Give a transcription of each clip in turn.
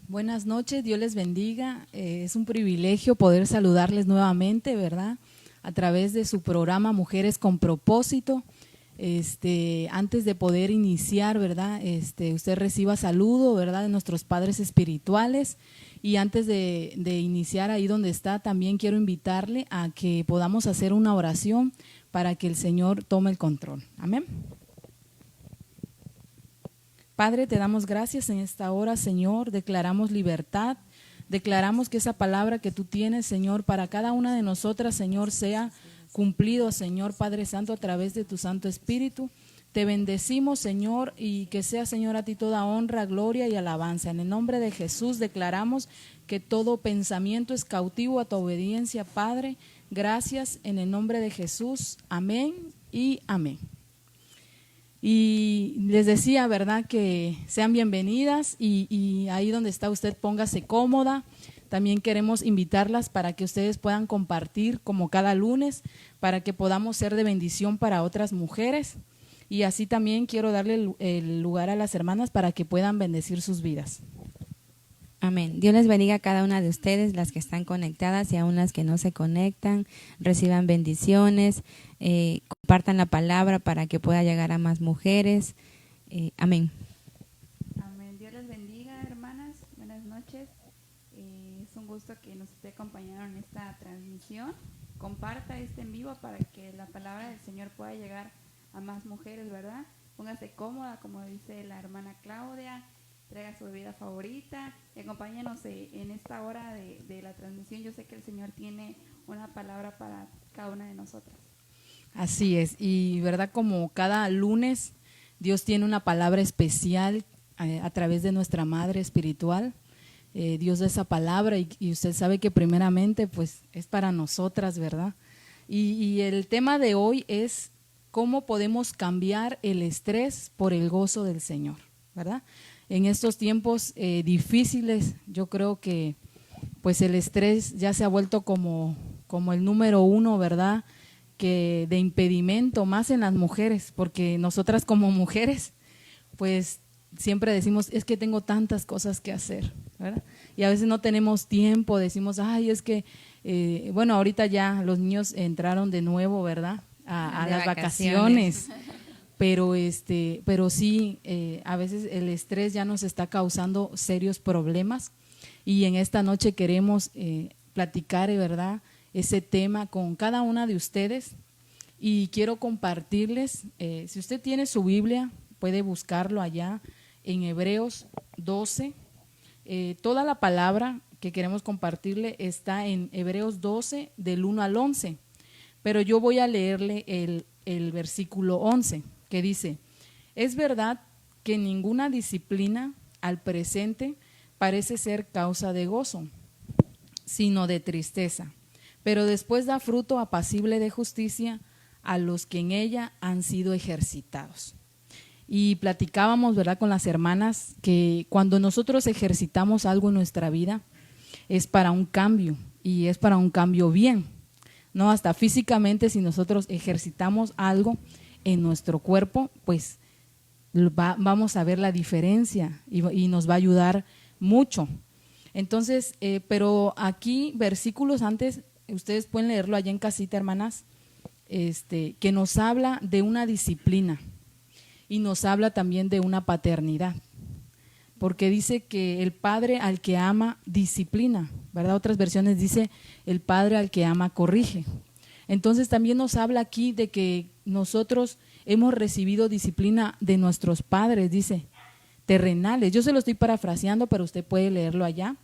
Buenas noches, Dios les bendiga. Es un privilegio poder saludarles nuevamente, ¿verdad? A través de su programa Mujeres con Propósito. Antes de poder iniciar, ¿verdad? Usted reciba saludo, ¿verdad? De nuestros padres espirituales. Y antes de iniciar ahí donde está, también quiero invitarle a que podamos hacer una oración para que el Señor tome el control. Amén. Padre, te damos gracias en esta hora, Señor, declaramos libertad, declaramos que esa palabra que tú tienes, Señor, para cada una de nosotras, Señor, sea cumplido, Señor, Padre Santo, a través de tu Santo Espíritu. Te bendecimos, Señor, y que sea, Señor, a ti toda honra, gloria y alabanza. En el nombre de Jesús declaramos que todo pensamiento es cautivo a tu obediencia, Padre. Gracias en el nombre de Jesús. Amén y amén. Y les decía, ¿verdad?, que sean bienvenidas y ahí donde está usted póngase cómoda. También queremos invitarlas para que ustedes puedan compartir como cada lunes, para que podamos ser de bendición para otras mujeres. Y así también quiero darle el lugar a las hermanas para que puedan bendecir sus vidas. Amén. Dios les bendiga a cada una de ustedes, las que están conectadas y aún las que no se conectan. Reciban bendiciones, compartan la palabra para que pueda llegar a más mujeres. Amén. Amén. Dios les bendiga, hermanas. Buenas noches. Es un gusto que nos esté acompañando en esta transmisión. Comparta este en vivo para que la palabra del Señor pueda llegar a más mujeres, ¿verdad? Póngase cómoda, como dice la hermana Claudia. Traiga su bebida favorita y acompáñenos en esta hora de la transmisión. Yo sé que el Señor tiene una palabra para cada una de nosotras. Así es, y verdad, como cada lunes Dios tiene una palabra especial a través de nuestra Madre Espiritual. Dios da esa palabra y usted sabe que primeramente pues es para nosotras, ¿verdad? Y el tema de hoy es cómo podemos cambiar el estrés por el gozo del Señor, ¿verdad? En estos tiempos difíciles, yo creo que pues el estrés ya se ha vuelto como el número uno, ¿verdad?, que de impedimento más en las mujeres, porque nosotras como mujeres pues siempre decimos, es que tengo tantas cosas que hacer, ¿verdad? Y a veces no tenemos tiempo, decimos, ay, es que, bueno, ahorita ya los niños entraron de nuevo, ¿verdad?, a las vacaciones. Pero sí, a veces el estrés ya nos está causando serios problemas y en esta noche queremos platicar, ¿verdad?, ese tema con cada una de ustedes y quiero compartirles, si usted tiene su Biblia, puede buscarlo allá en Hebreos 12, toda la palabra que queremos compartirle está en Hebreos 12 del 1 al 11, pero yo voy a leerle el versículo 11. Que dice, es verdad que ninguna disciplina al presente parece ser causa de gozo, sino de tristeza, pero después da fruto apacible de justicia a los que en ella han sido ejercitados. Y platicábamos, ¿verdad?, con las hermanas que cuando nosotros ejercitamos algo en nuestra vida es para un cambio y es para un cambio bien, ¿no? Hasta físicamente, si nosotros ejercitamos algo en nuestro cuerpo, pues vamos a ver la diferencia y nos va a ayudar mucho. Entonces, pero aquí versículos antes, ustedes pueden leerlo allá en casita, hermanas, que nos habla de una disciplina y nos habla también de una paternidad, porque dice que el padre al que ama disciplina, ¿verdad? Otras versiones dice el padre al que ama corrige. Entonces también nos habla aquí de que nosotros hemos recibido disciplina de nuestros padres, dice, terrenales. Yo se lo estoy parafraseando, pero usted puede leerlo allá.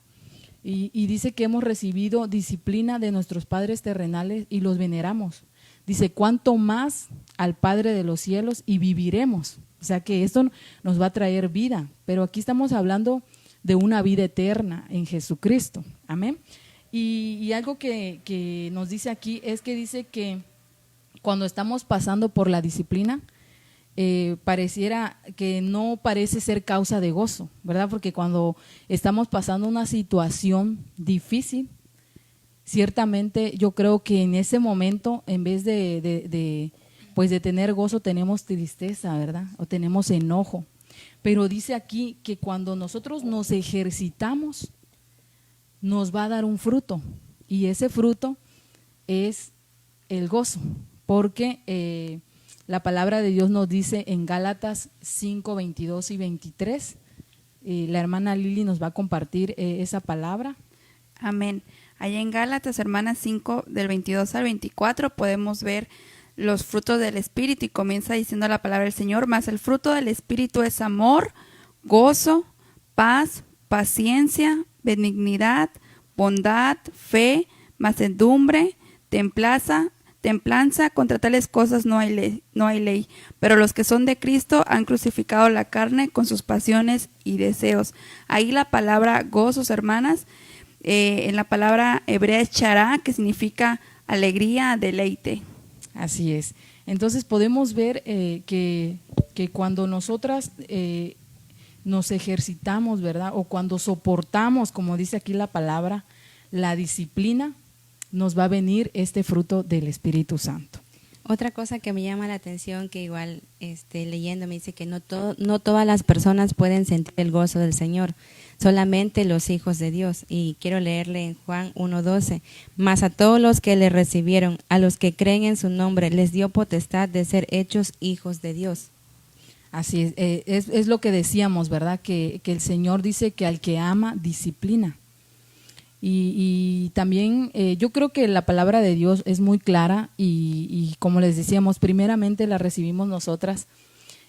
Y dice que hemos recibido disciplina de nuestros padres terrenales y los veneramos. Dice, ¿cuánto más al Padre de los cielos y viviremos? O sea que esto nos va a traer vida, pero aquí estamos hablando de una vida eterna en Jesucristo. Amén. Y algo que nos dice aquí es que dice que cuando estamos pasando por la disciplina, pareciera que no parece ser causa de gozo, ¿verdad? Porque cuando estamos pasando una situación difícil, ciertamente yo creo que en ese momento, en vez de tener gozo, tenemos tristeza, ¿verdad? O tenemos enojo. pero dice aquí que cuando nosotros nos ejercitamos, nos va a dar un fruto, y ese fruto es el gozo, porque la palabra de Dios nos dice en Gálatas 5, 22 y 23, la hermana Lili nos va a compartir esa palabra. Amén. Allá en Gálatas, hermanas 5, del 22 al 24, podemos ver los frutos del Espíritu y comienza diciendo la palabra del Señor: mas el fruto del Espíritu es amor, gozo, paz, paciencia, benignidad, bondad, fe, mansedumbre, templanza. Contra tales cosas no hay ley. Pero los que son de Cristo han crucificado la carne con sus pasiones y deseos. Ahí la palabra gozos, hermanas, en la palabra hebrea es chará, que significa alegría, deleite. Así es. Entonces podemos ver que cuando nosotras nos ejercitamos, ¿verdad? O cuando soportamos, como dice aquí la palabra, la disciplina, nos va a venir este fruto del Espíritu Santo. Otra cosa que me llama la atención, que igual leyendo me dice que no todas las personas pueden sentir el gozo del Señor, solamente los hijos de Dios. Y quiero leerle en Juan 1:12: mas a todos los que le recibieron, a los que creen en su nombre, les dio potestad de ser hechos hijos de Dios. Así es lo que decíamos, ¿verdad? Que el Señor dice que al que ama, disciplina. Y también yo creo que la palabra de Dios es muy clara y como les decíamos, primeramente la recibimos nosotras,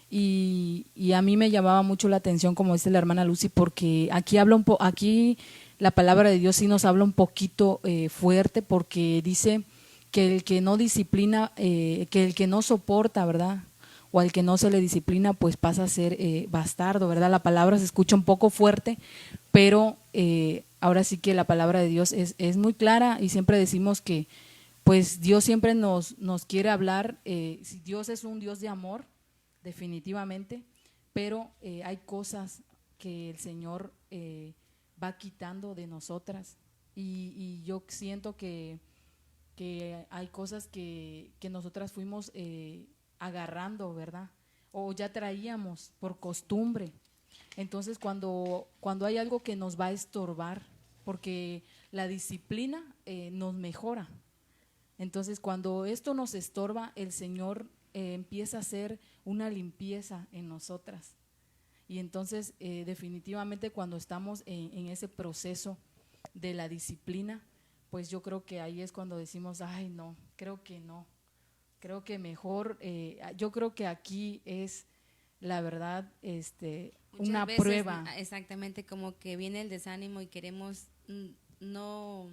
y a mí me llamaba mucho la atención, como dice la hermana Lucy, porque aquí aquí la palabra de Dios sí nos habla un poquito fuerte, porque dice que el que no disciplina, que el que no soporta, ¿verdad?, o al que no se le disciplina, pues pasa a ser bastardo, ¿verdad? La palabra se escucha un poco fuerte, pero ahora sí que la palabra de Dios es muy clara, y siempre decimos que pues Dios siempre nos quiere hablar. Dios es un Dios de amor, definitivamente, pero hay cosas que el Señor va quitando de nosotras, y yo siento que hay cosas que nosotras fuimos agarrando, ¿verdad? O ya traíamos por costumbre. Entonces cuando hay algo que nos va a estorbar, porque la disciplina nos mejora, entonces cuando esto nos estorba, el Señor empieza a hacer una limpieza en nosotras, y entonces definitivamente cuando estamos en ese proceso de la disciplina, pues yo creo que ahí es cuando decimos, ay no, creo que mejor, yo creo que aquí es la verdad, Muchas una veces, prueba. Exactamente, como que viene el desánimo y queremos, no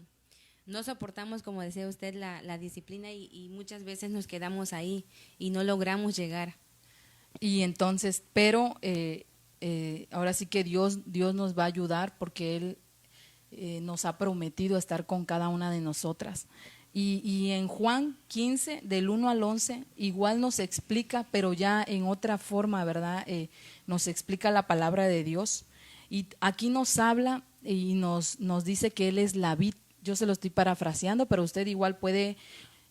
soportamos, como decía usted, la disciplina, y muchas veces nos quedamos ahí y no logramos llegar. Y entonces, pero ahora sí que Dios nos va a ayudar, porque Él nos ha prometido estar con cada una de nosotras. Y en Juan 15, del 1 al 11, igual nos explica, pero ya en otra forma, ¿verdad? Nos explica la palabra de Dios. Y aquí nos habla y nos dice que Él es la vid. Yo se lo estoy parafraseando, pero usted igual puede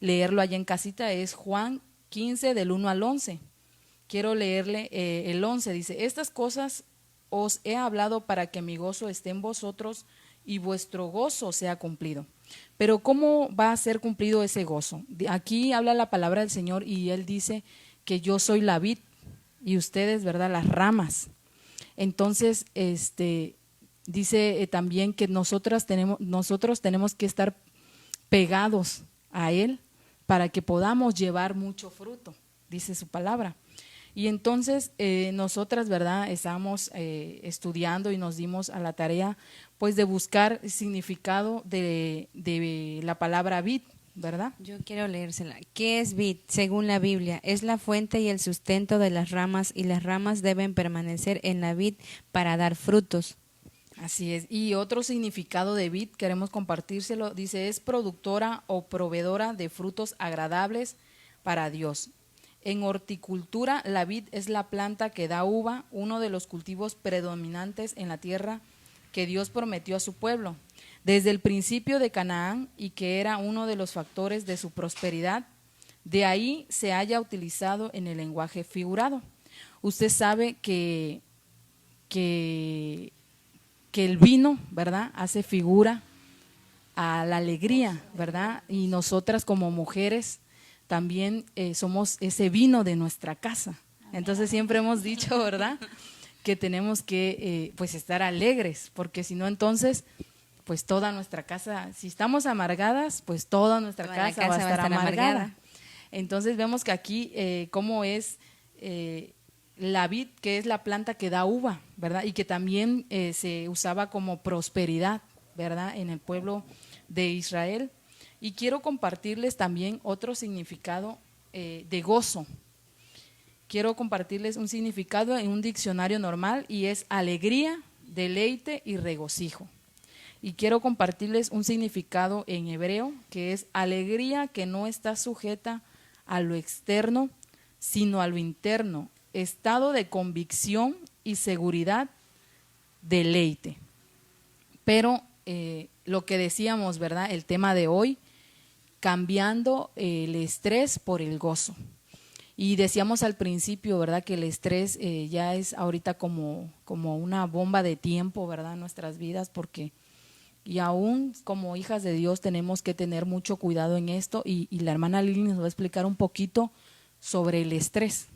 leerlo allá en casita. Es Juan 15, del 1 al 11. Quiero leerle el 11. Dice: estas cosas os he hablado para que mi gozo esté en vosotros y vuestro gozo sea cumplido. Pero ¿cómo va a ser cumplido ese gozo? Aquí habla la palabra del Señor, y Él dice que yo soy la vid y ustedes, ¿verdad?, las ramas. Entonces, dice también que nosotros tenemos que estar pegados a Él para que podamos llevar mucho fruto, dice su palabra. Y entonces nosotras, ¿verdad?, estábamos estudiando y nos dimos a la tarea pues de buscar el significado de la palabra vid, ¿verdad? Yo quiero leérsela. ¿Qué es vid? Según la Biblia, es la fuente y el sustento de las ramas, y las ramas deben permanecer en la vid para dar frutos. Así es. Y otro significado de vid, queremos compartírselo, dice: es productora o proveedora de frutos agradables para Dios. En horticultura, la vid es la planta que da uva, uno de los cultivos predominantes en la tierra que Dios prometió a su pueblo desde el principio de Canaán, y que era uno de los factores de su prosperidad. De ahí se haya utilizado en el lenguaje figurado. Usted sabe que que el vino, ¿verdad?, hace figura a la alegría, ¿verdad? Y nosotras como mujeres también somos ese vino de nuestra casa. Entonces siempre hemos dicho, ¿verdad?, que tenemos que pues estar alegres, porque si no entonces pues toda nuestra casa, si estamos amargadas, pues toda nuestra casa va a estar amargada. Entonces vemos que aquí cómo es la vid, que es la planta que da uva, ¿verdad? Y que también se usaba como prosperidad, ¿verdad?, en el pueblo de Israel. Y quiero compartirles también otro significado de gozo. Quiero compartirles un significado en un diccionario normal y es alegría, deleite y regocijo. Y quiero compartirles un significado en hebreo que es alegría que no está sujeta a lo externo, sino a lo interno, estado de convicción y seguridad, deleite. Pero lo que decíamos, ¿verdad?, el tema de hoy, cambiando el estrés por el gozo. Y decíamos al principio, ¿verdad?, que el estrés ya es ahorita como una bomba de tiempo, ¿verdad?, en nuestras vidas, porque y aún como hijas de Dios tenemos que tener mucho cuidado en esto y la hermana Lili nos va a explicar un poquito sobre el estrés.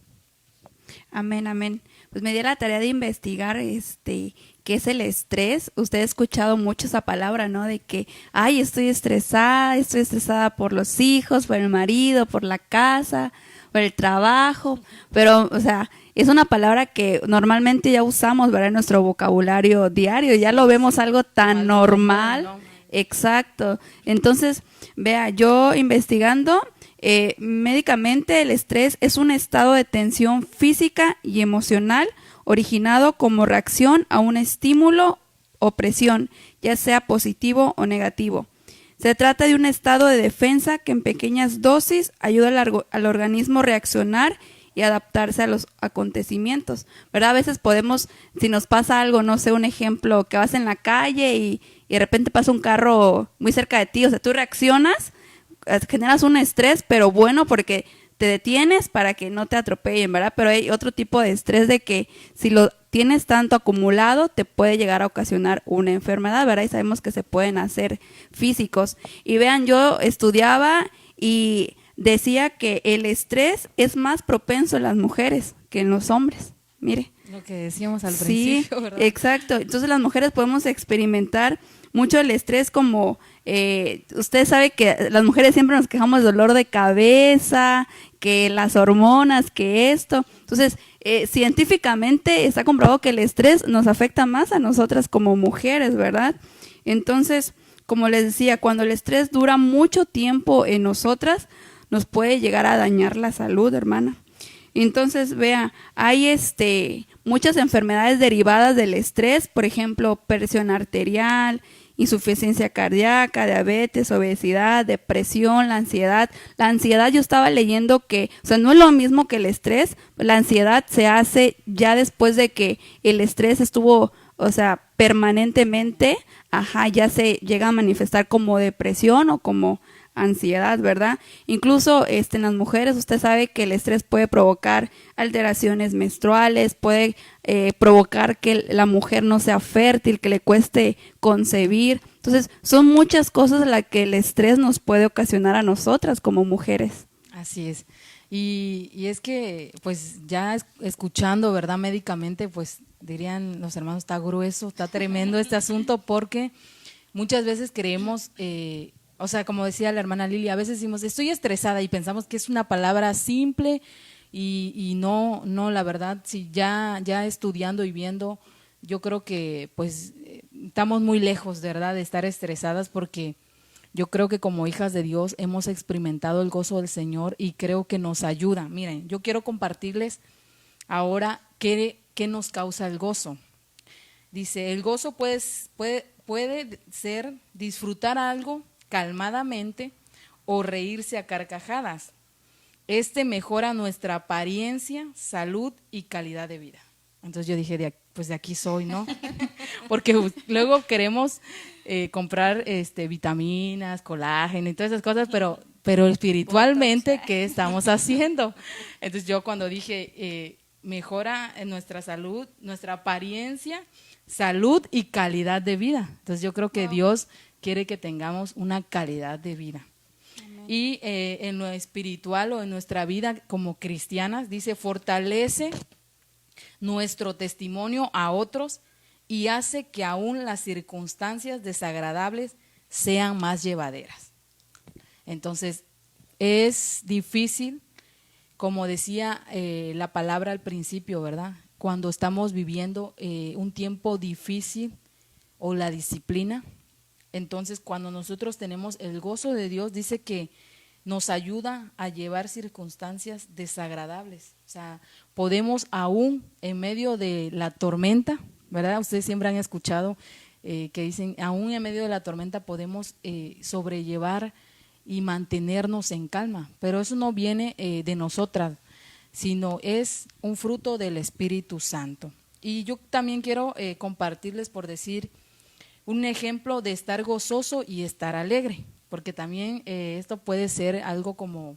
Amén, amén. Pues me di la tarea de investigar qué es el estrés. Usted ha escuchado mucho esa palabra, ¿no? De que, ay, estoy estresada por los hijos, por el marido, por la casa, por el trabajo, pero, o sea, es una palabra que normalmente ya usamos, ¿verdad?, en nuestro vocabulario diario, ya lo vemos algo tan normal, ¿no? Exacto. Entonces, vea, yo investigando, médicamente el estrés es un estado de tensión física y emocional originado como reacción a un estímulo o presión, ya sea positivo o negativo. Se trata de un estado de defensa que en pequeñas dosis ayuda al organismo a reaccionar y adaptarse a los acontecimientos, ¿verdad? A veces podemos, si nos pasa algo, no sé, un ejemplo, que vas en la calle y de repente pasa un carro muy cerca de ti, o sea, tú reaccionas, generas un estrés, pero bueno, porque te detienes para que no te atropellen, ¿verdad? Pero hay otro tipo de estrés de que si lo tienes tanto acumulado, te puede llegar a ocasionar una enfermedad, ¿verdad? Y sabemos que se pueden hacer físicos. Y vean, yo estudiaba y decía que el estrés es más propenso en las mujeres que en los hombres. Mire. Lo que decíamos al principio, ¿verdad? Exacto. Entonces las mujeres podemos experimentar mucho el estrés como, usted sabe que las mujeres siempre nos quejamos de dolor de cabeza, que las hormonas, que esto. Entonces, científicamente está comprobado que el estrés nos afecta más a nosotras como mujeres, ¿verdad? Entonces, como les decía, cuando el estrés dura mucho tiempo en nosotras, nos puede llegar a dañar la salud, hermana. Entonces, vea, hay muchas enfermedades derivadas del estrés, por ejemplo, presión arterial, insuficiencia cardíaca, diabetes, obesidad, depresión, la ansiedad. La ansiedad, yo estaba leyendo que, o sea, no es lo mismo que el estrés. La ansiedad se hace ya después de que el estrés estuvo, o sea, permanentemente, ya se llega a manifestar como depresión o como ansiedad, ¿verdad? Incluso en las mujeres usted sabe que el estrés puede provocar alteraciones menstruales, puede provocar que la mujer no sea fértil, que le cueste concebir. Entonces, son muchas cosas las que el estrés nos puede ocasionar a nosotras como mujeres. Así es. Y es que, pues, ya escuchando, ¿verdad?, médicamente, pues, dirían los hermanos, está grueso, está tremendo este asunto, porque muchas veces creemos, o sea, como decía la hermana Lili, a veces decimos, estoy estresada, y pensamos que es una palabra simple, y no, la verdad, si ya estudiando y viendo, yo creo que, pues, estamos muy lejos, de verdad, de estar estresadas, porque yo creo que como hijas de Dios hemos experimentado el gozo del Señor y creo que nos ayuda. Miren, yo quiero compartirles ahora qué nos causa el gozo. Dice, el gozo puede ser disfrutar algo calmadamente o reírse a carcajadas. Mejora nuestra apariencia, salud y calidad de vida. Entonces yo dije, pues de aquí soy, ¿no? Porque luego queremos comprar vitaminas, colágeno y todas esas cosas, pero espiritualmente, ¿qué estamos haciendo? Entonces yo cuando dije, mejora en nuestra salud, nuestra apariencia, salud y calidad de vida. Entonces yo creo que Dios quiere que tengamos una calidad de vida. Amén. Y en lo espiritual o en nuestra vida como cristianas, dice, fortalece nuestro testimonio a otros y hace que aún las circunstancias desagradables sean más llevaderas. Entonces, es difícil, como decía la palabra al principio, ¿verdad? Cuando estamos viviendo un tiempo difícil o la disciplina, entonces cuando nosotros tenemos el gozo de Dios, dice que nos ayuda a llevar circunstancias desagradables. O sea, podemos aún en medio de la tormenta, ¿verdad? Ustedes siempre han escuchado que dicen, aún en medio de la tormenta podemos sobrellevar y mantenernos en calma, pero eso no viene de nosotras, sino es un fruto del Espíritu Santo. Y yo también quiero compartirles, por decir, un ejemplo de estar gozoso y estar alegre, porque también esto puede ser algo como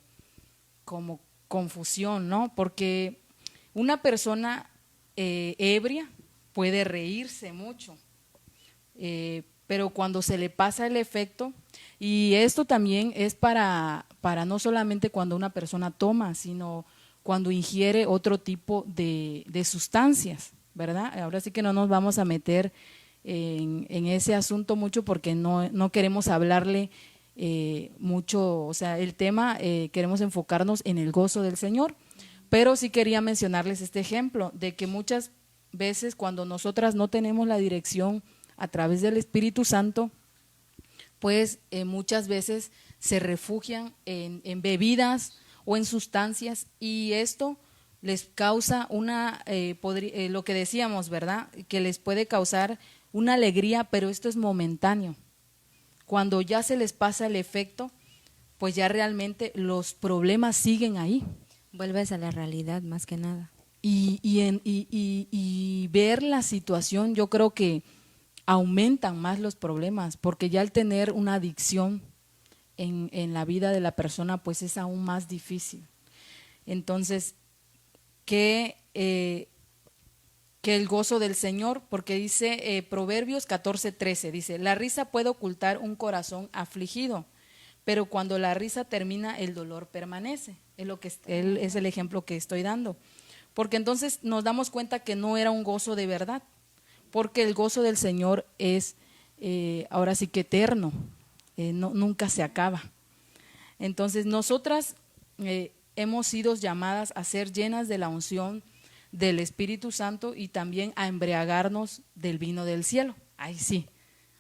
confusión, ¿no? Porque una persona ebria puede reírse mucho, pero cuando se le pasa el efecto, y esto también es para no solamente cuando una persona toma, sino cuando ingiere otro tipo de sustancias, ¿verdad? Ahora sí que no nos vamos a meter en ese asunto mucho porque no queremos hablarle mucho, o sea, el tema queremos enfocarnos en el gozo del Señor, pero sí quería mencionarles este ejemplo de que muchas veces cuando nosotras no tenemos la dirección a través del Espíritu Santo, pues muchas veces se refugian en bebidas o en sustancias y esto les causa lo que decíamos, ¿verdad? Que les puede causar una alegría, pero esto es momentáneo. Cuando ya se les pasa el efecto, pues ya realmente los problemas siguen ahí. Vuelves a la realidad más que nada. Y ver la situación, yo creo que aumentan más los problemas, porque ya al tener una adicción en la vida de la persona, pues es aún más difícil. Entonces, que el gozo del Señor, porque dice Proverbios 14:13, dice, la risa puede ocultar un corazón afligido, pero cuando la risa termina, el dolor permanece. Es el ejemplo que estoy dando. Porque entonces nos damos cuenta que no era un gozo de verdad, porque el gozo del Señor es ahora sí que eterno, nunca se acaba. Entonces nosotras hemos sido llamadas a ser llenas de la unción del Espíritu Santo y también a embriagarnos del vino del cielo. Ay, sí,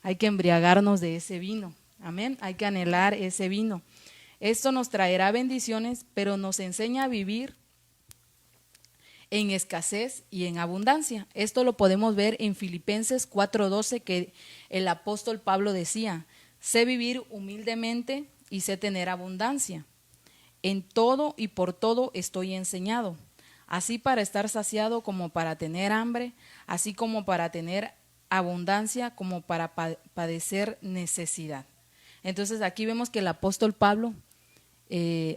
hay que embriagarnos de ese vino, amén, hay que anhelar ese vino. Esto nos traerá bendiciones, pero nos enseña a vivir en escasez y en abundancia. Esto lo podemos ver en Filipenses 4:12, que el apóstol Pablo decía, sé vivir humildemente y sé tener abundancia. En todo y por todo estoy enseñado, así para estar saciado como para tener hambre, así como para tener abundancia como para padecer necesidad. Entonces aquí vemos que el apóstol Pablo,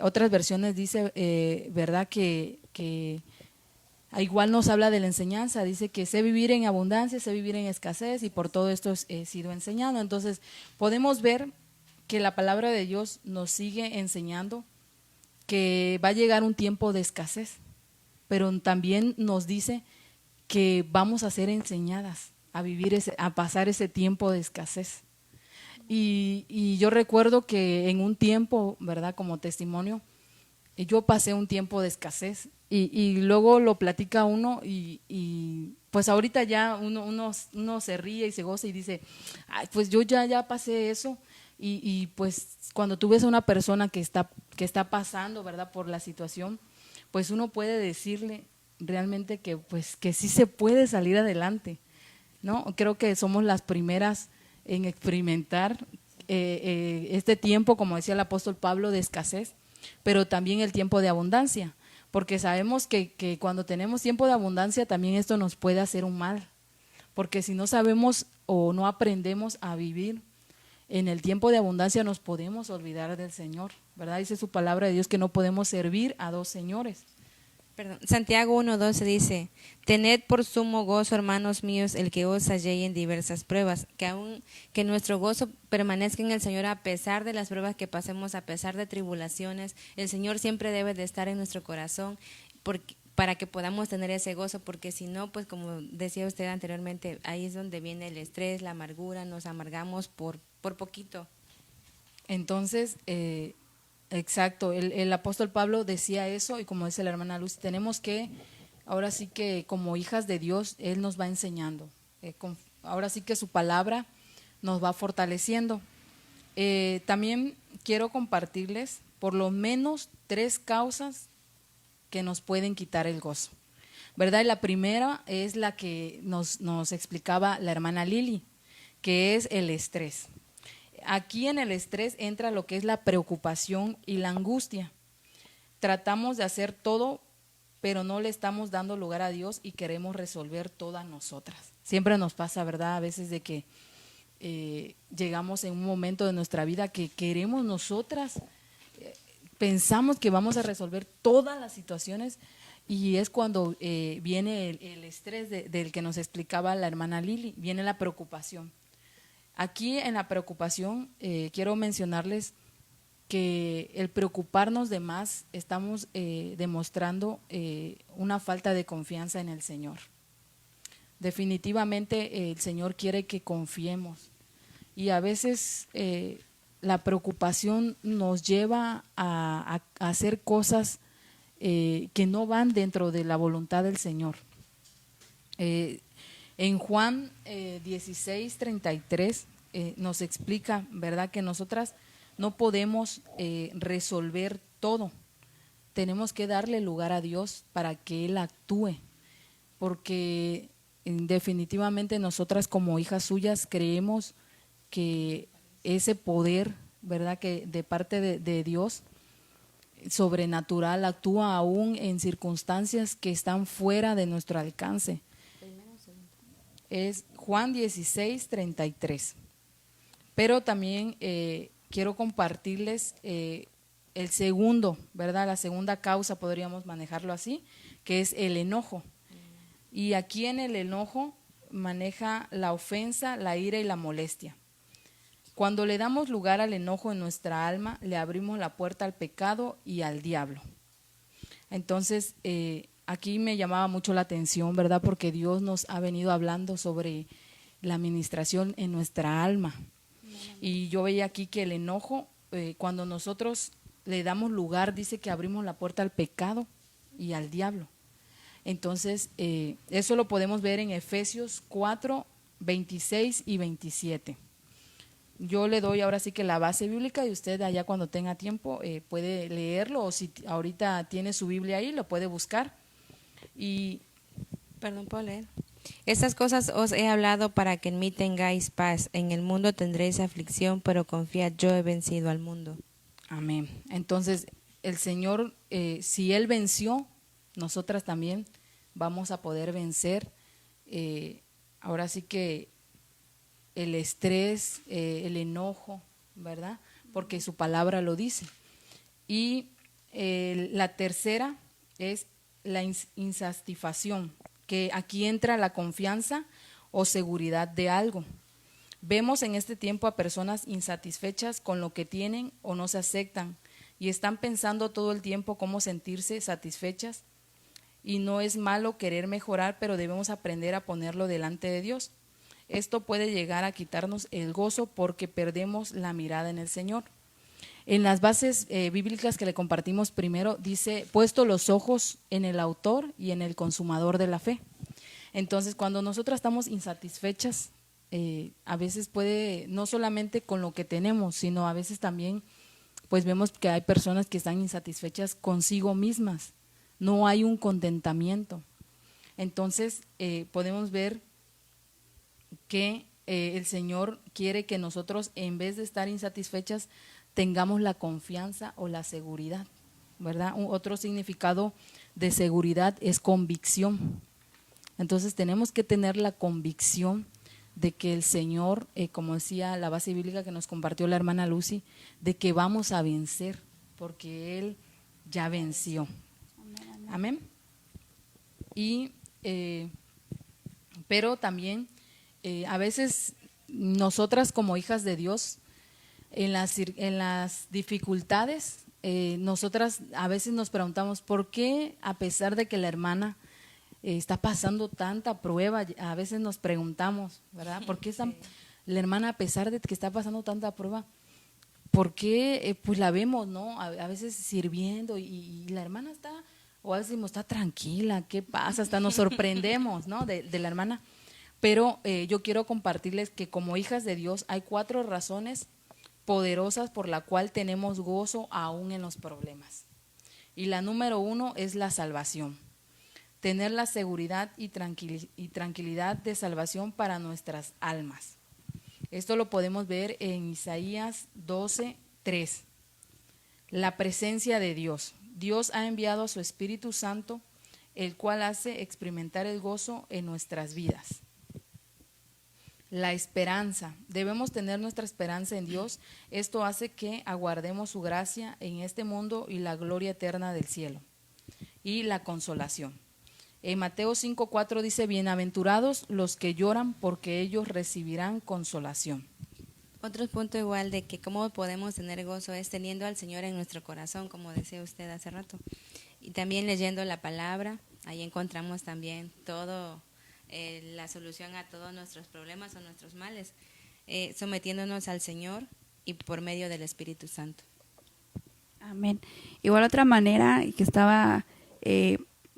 otras versiones dice, ¿verdad? Que igual nos habla de la enseñanza, dice que sé vivir en abundancia, sé vivir en escasez y por todo esto he sido enseñado. Entonces podemos ver que la palabra de Dios nos sigue enseñando que va a llegar un tiempo de escasez, pero también nos dice que vamos a ser enseñadas a vivir a pasar ese tiempo de escasez. Y yo recuerdo que en un tiempo, ¿verdad? Como testimonio, yo pasé un tiempo de escasez y luego lo platica uno y pues ahorita ya uno se ríe y se goza y dice, ay, pues yo ya pasé eso y pues cuando tú ves a una persona que está pasando, ¿verdad? Por la situación, pues uno puede decirle realmente que pues que sí se puede salir adelante, ¿no? Creo que somos las primeras en experimentar este tiempo, como decía el apóstol Pablo, de escasez, pero también el tiempo de abundancia, porque sabemos que cuando tenemos tiempo de abundancia también esto nos puede hacer un mal, porque si no sabemos o no aprendemos a vivir en el tiempo de abundancia nos podemos olvidar del Señor, ¿verdad? Dice su palabra de Dios que no podemos servir a dos señores. Santiago 1:12 dice: tened por sumo gozo, hermanos míos, el que os halléis en diversas pruebas, que nuestro gozo permanezca en el Señor a pesar de las pruebas que pasemos, a pesar de tribulaciones. El Señor siempre debe de estar en nuestro corazón para que podamos tener ese gozo, porque si no, pues como decía usted anteriormente, ahí es donde viene el estrés, la amargura, nos amargamos por poquito. Entonces, exacto, el apóstol Pablo decía eso, y como dice la hermana Lucy, tenemos que, ahora sí que como hijas de Dios, Él nos va enseñando, ahora sí que su palabra nos va fortaleciendo. También quiero compartirles por lo menos 3 causas que nos pueden quitar el gozo, ¿verdad? Y la primera es la que nos explicaba la hermana Lili, que es el estrés. Aquí en el estrés entra lo que es la preocupación y la angustia. Tratamos de hacer todo, pero no le estamos dando lugar a Dios y queremos resolver todas nosotras. Siempre nos pasa, ¿verdad? A veces de que llegamos en un momento de nuestra vida que queremos nosotras, pensamos que vamos a resolver todas las situaciones, y es cuando viene el estrés del que nos explicaba la hermana Lili, viene la preocupación. Aquí en la preocupación quiero mencionarles que el preocuparnos de más estamos demostrando una falta de confianza en el Señor. Definitivamente el Señor quiere que confiemos, y a veces la preocupación nos lleva a hacer cosas que no van dentro de la voluntad del Señor. En Juan 16:33 nos explica, ¿verdad?, que nosotras no podemos resolver todo. Tenemos que darle lugar a Dios para que Él actúe, porque definitivamente nosotras como hijas suyas creemos que ese poder, ¿verdad?, que de parte de Dios sobrenatural actúa aún en circunstancias que están fuera de nuestro alcance. Es Juan 16:33. Pero también quiero compartirles el segundo, ¿verdad? La segunda causa, podríamos manejarlo así, que es el enojo. Y aquí en el enojo maneja la ofensa, la ira y la molestia. Cuando le damos lugar al enojo en nuestra alma, le abrimos la puerta al pecado y al diablo. Entonces, aquí me llamaba mucho la atención, ¿verdad? Porque Dios nos ha venido hablando sobre la administración en nuestra alma. Y yo veía aquí que el enojo, cuando nosotros le damos lugar, dice que abrimos la puerta al pecado y al diablo. Entonces, eso lo podemos ver en Efesios 4:26 y 27. Yo le doy ahora sí que la base bíblica, y usted allá cuando tenga tiempo puede leerlo, o si ahorita tiene su Biblia ahí, lo puede buscar. Perdón, ¿puedo leer? Estas cosas os he hablado para que en mí tengáis paz. En el mundo tendréis aflicción, pero confiad, yo he vencido al mundo. Amén. Entonces, el Señor, si Él venció, nosotras también vamos a poder vencer. Ahora sí que el estrés, el enojo, ¿verdad? Porque su palabra lo dice. Y la tercera es la insatisfacción, que aquí entra la confianza o seguridad de algo. Vemos en este tiempo a personas insatisfechas con lo que tienen o no se aceptan, y están pensando todo el tiempo cómo sentirse satisfechas, y no es malo querer mejorar, pero debemos aprender a ponerlo delante de Dios. Esto puede llegar a quitarnos el gozo porque perdemos la mirada en el Señor. En las bases bíblicas que le compartimos primero, dice, puesto los ojos en el autor y en el consumador de la fe. Entonces, cuando nosotras estamos insatisfechas, a veces puede, no solamente con lo que tenemos, sino a veces también, pues vemos que hay personas que están insatisfechas consigo mismas. No hay un contentamiento. Entonces, podemos ver que el Señor quiere que nosotros, en vez de estar insatisfechas, tengamos la confianza o la seguridad, ¿verdad? Otro significado de seguridad es convicción. Entonces tenemos que tener la convicción de que el Señor, como decía la base bíblica que nos compartió la hermana Lucy, de que vamos a vencer, porque Él ya venció. Amén. y pero también a veces nosotras como hijas de Dios, en las dificultades, nosotras a veces nos preguntamos por qué, a pesar de que la hermana está pasando tanta prueba, a veces nos preguntamos, ¿verdad? ¿Por qué la hermana, a pesar de que está pasando tanta prueba, por qué pues la vemos, ¿no? A veces sirviendo y la hermana está, o a veces decimos, está tranquila, ¿qué pasa? Hasta nos sorprendemos, ¿no? De la hermana. Pero yo quiero compartirles que como hijas de Dios hay 4 razones poderosas por la cual tenemos gozo aún en los problemas. Y la número 1 es la salvación. Tener la seguridad y tranquilidad de salvación para nuestras almas. Esto lo podemos ver en Isaías 12:3. La presencia de Dios. Dios ha enviado a su Espíritu Santo, el cual hace experimentar el gozo en nuestras vidas. La esperanza. Debemos tener nuestra esperanza en Dios. Esto hace que aguardemos su gracia en este mundo y la gloria eterna del cielo. Y la consolación. En Mateo 5:4 dice, bienaventurados los que lloran porque ellos recibirán consolación. Otro punto igual de que cómo podemos tener gozo es teniendo al Señor en nuestro corazón, como decía usted hace rato. Y también leyendo la palabra, ahí encontramos también todo la solución a todos nuestros problemas o nuestros males, sometiéndonos al Señor y por medio del Espíritu Santo. Amén. Igual otra manera que estaba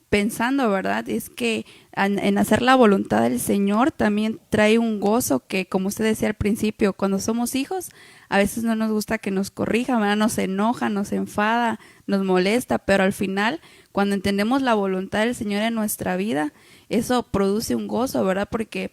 pensando, ¿verdad? Es que en hacer la voluntad del Señor también trae un gozo que, como usted decía al principio, cuando somos hijos, a veces no nos gusta que nos corrijan, ¿verdad? Nos enoja, nos enfada, nos molesta, pero al final, cuando entendemos la voluntad del Señor en nuestra vida, eso produce un gozo, ¿verdad? Porque,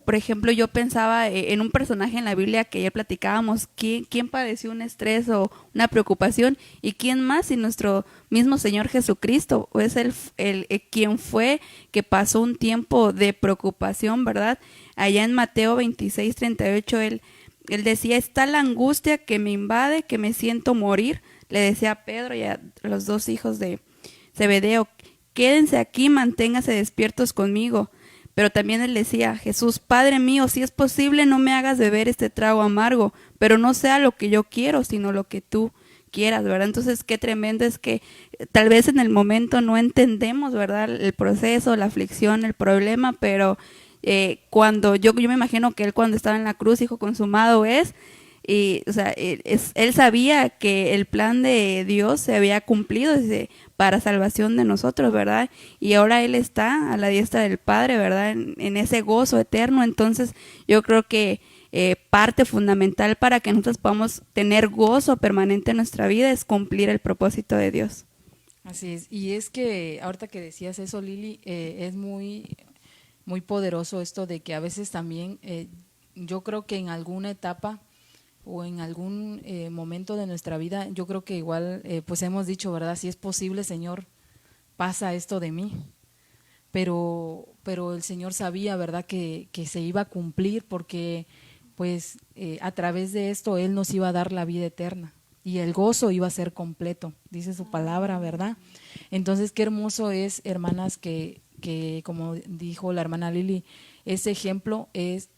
por ejemplo, yo pensaba en un personaje en la Biblia que ayer platicábamos, ¿quién padeció un estrés o una preocupación? ¿Y quién más si nuestro mismo Señor Jesucristo? Es el quien fue que pasó un tiempo de preocupación, ¿verdad? Allá en Mateo 26:38, él decía, está la angustia que me invade, que me siento morir. Le decía a Pedro y a los 2 hijos de Zebedeo, quédense aquí, manténganse despiertos conmigo. Pero también él decía, Jesús, Padre mío, si es posible, no me hagas beber este trago amargo, pero no sea lo que yo quiero, sino lo que tú quieras, ¿verdad? Entonces, qué tremendo es que tal vez en el momento no entendemos, ¿verdad? El proceso, la aflicción, el problema, pero cuando yo me imagino que él cuando estaba en la cruz dijo, consumado es, y o sea, él sabía que el plan de Dios se había cumplido para salvación de nosotros, ¿verdad? Y ahora él está a la diestra del Padre, ¿verdad? En ese gozo eterno. Entonces yo creo que parte fundamental para que nosotros podamos tener gozo permanente en nuestra vida es cumplir el propósito de Dios. Así es, y es que ahorita que decías eso, Lili, es muy, muy poderoso esto de que a veces también yo creo que en alguna etapa o en algún momento de nuestra vida, yo creo que igual pues hemos dicho, ¿verdad? Si es posible, Señor, pasa esto de mí. Pero el Señor sabía, ¿verdad? Que se iba a cumplir porque pues a través de esto Él nos iba a dar la vida eterna y el gozo iba a ser completo, dice su palabra, ¿verdad? Entonces qué hermoso es, hermanas, que como dijo la hermana Lili, ese ejemplo es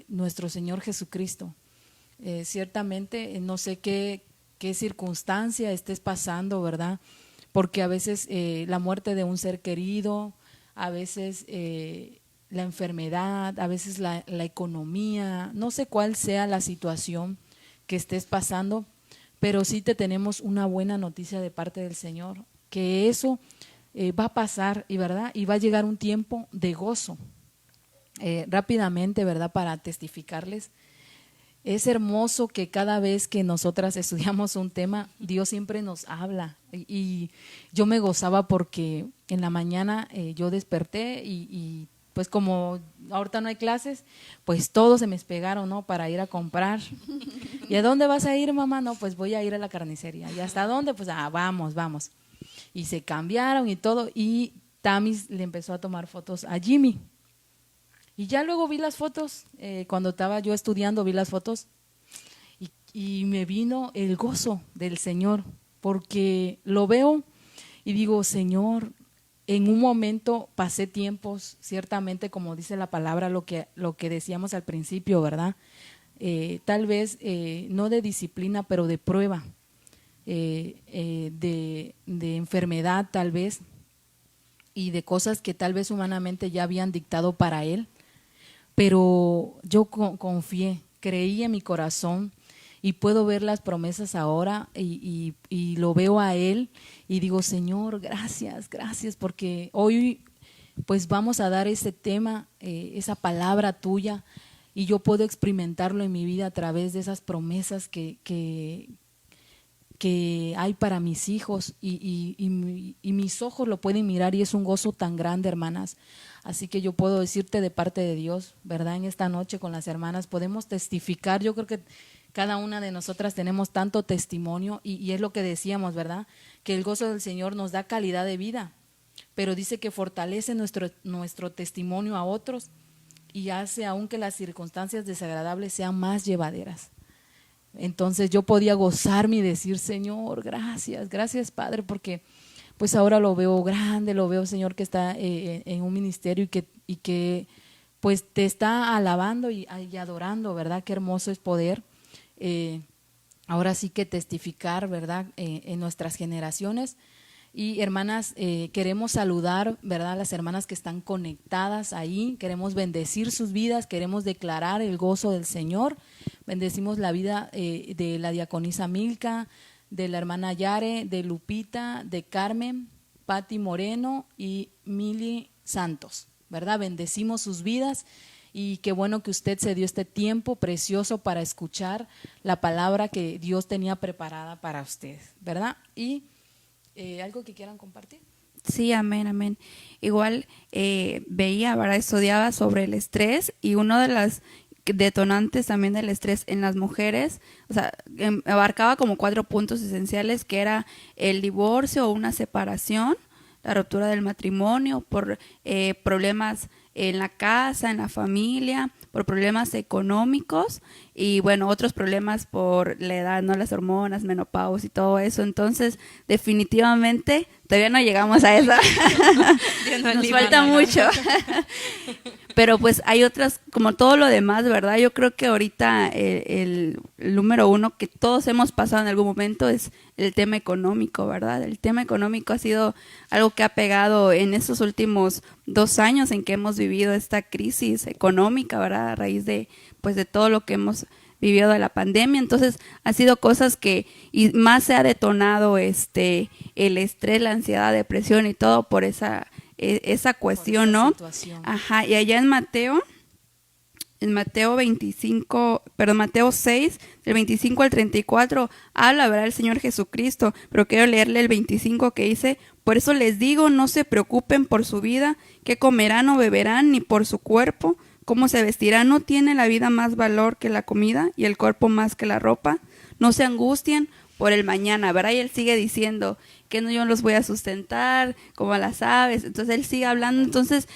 nuestro Señor Jesucristo. Ciertamente no sé qué circunstancia estés pasando, ¿verdad? Porque a veces la muerte de un ser querido, a veces la enfermedad, a veces la economía, no sé cuál sea la situación que estés pasando, pero sí te tenemos una buena noticia de parte del Señor, que eso va a pasar, y ¿verdad? Y va a llegar un tiempo de gozo. Rápidamente, ¿verdad? Para testificarles, es hermoso que cada vez que nosotras estudiamos un tema, Dios siempre nos habla. Y yo me gozaba porque en la mañana yo desperté y pues como ahorita no hay clases, pues todos se me pegaron, ¿no? Para ir a comprar. ¿Y a dónde vas a ir, mamá? No, pues voy a ir a la carnicería. ¿Y hasta dónde? Pues vamos. Y se cambiaron y todo. Y Tamis le empezó a tomar fotos a Jimmy. Y ya luego vi las fotos, cuando estaba yo estudiando vi las fotos y me vino el gozo del Señor, porque lo veo y digo, Señor, en un momento pasé tiempos, ciertamente, como dice la palabra, lo que decíamos al principio, ¿verdad? Tal vez no de disciplina, pero de prueba, de enfermedad tal vez, y de cosas que tal vez humanamente ya habían dictado para él, pero yo confié, creí en mi corazón y puedo ver las promesas ahora y lo veo a él y digo, Señor, gracias, porque hoy pues vamos a dar ese tema, esa palabra tuya, y yo puedo experimentarlo en mi vida a través de esas promesas que hay para mis hijos y mis ojos lo pueden mirar, y es un gozo tan grande, hermanas. Así que yo puedo decirte de parte de Dios, ¿verdad? En esta noche con las hermanas podemos testificar. Yo creo que cada una de nosotras tenemos tanto testimonio y es lo que decíamos, ¿verdad? Que el gozo del Señor nos da calidad de vida, pero dice que fortalece nuestro testimonio a otros y hace aún que las circunstancias desagradables sean más llevaderas. Entonces yo podía gozarme y decir, Señor, gracias Padre, porque pues ahora lo veo grande, lo veo, Señor, que está en un ministerio y que pues te está alabando y adorando, ¿verdad? Qué hermoso es poder ahora sí que testificar, ¿verdad? En nuestras generaciones. Y hermanas, queremos saludar, ¿verdad?, a las hermanas que están conectadas ahí, queremos bendecir sus vidas, queremos declarar el gozo del Señor. Bendecimos la vida de la diaconisa Milka, de la hermana Yare, de Lupita, de Carmen, Patti Moreno y Mili Santos, ¿verdad? Bendecimos sus vidas y qué bueno que usted se dio este tiempo precioso para escuchar la palabra que Dios tenía preparada para usted, ¿verdad? Y ¿algo que quieran compartir? Sí, amén. Igual veía, ¿verdad? Estudiaba sobre el estrés, y uno de las detonantes también del estrés en las mujeres, o sea, abarcaba como 4 puntos esenciales, que era el divorcio o una separación, la ruptura del matrimonio, por problemas en la casa, en la familia, por problemas económicos y bueno, otros problemas por la edad, ¿no? Las hormonas, menopausia y todo eso. Entonces, definitivamente, todavía no llegamos a eso. Nos falta mucho. Pero pues hay otras, como todo lo demás, ¿verdad? Yo creo que ahorita el número 1 que todos hemos pasado en algún momento es el tema económico, ¿verdad? El tema económico ha sido algo que ha pegado en estos últimos 2 años en que hemos vivido esta crisis económica, ¿verdad? A raíz de, pues, de todo lo que hemos vivido de la pandemia. Entonces, ha sido cosas que, y más se ha detonado el estrés, la ansiedad, depresión y todo por esa cuestión, ¿no? Situación. Ajá, y allá en Mateo 6, del 25 al 34, habla, ¿verdad?, el Señor Jesucristo, pero quiero leerle el 25 que dice: por eso les digo, no se preocupen por su vida, qué comerán o beberán, ni por su cuerpo, cómo se vestirán. ¿No tiene la vida más valor que la comida y el cuerpo más que la ropa? No se angustien por el mañana, ¿verdad? Y él sigue diciendo que no, yo los voy a sustentar como las aves. Entonces él sigue hablando. Entonces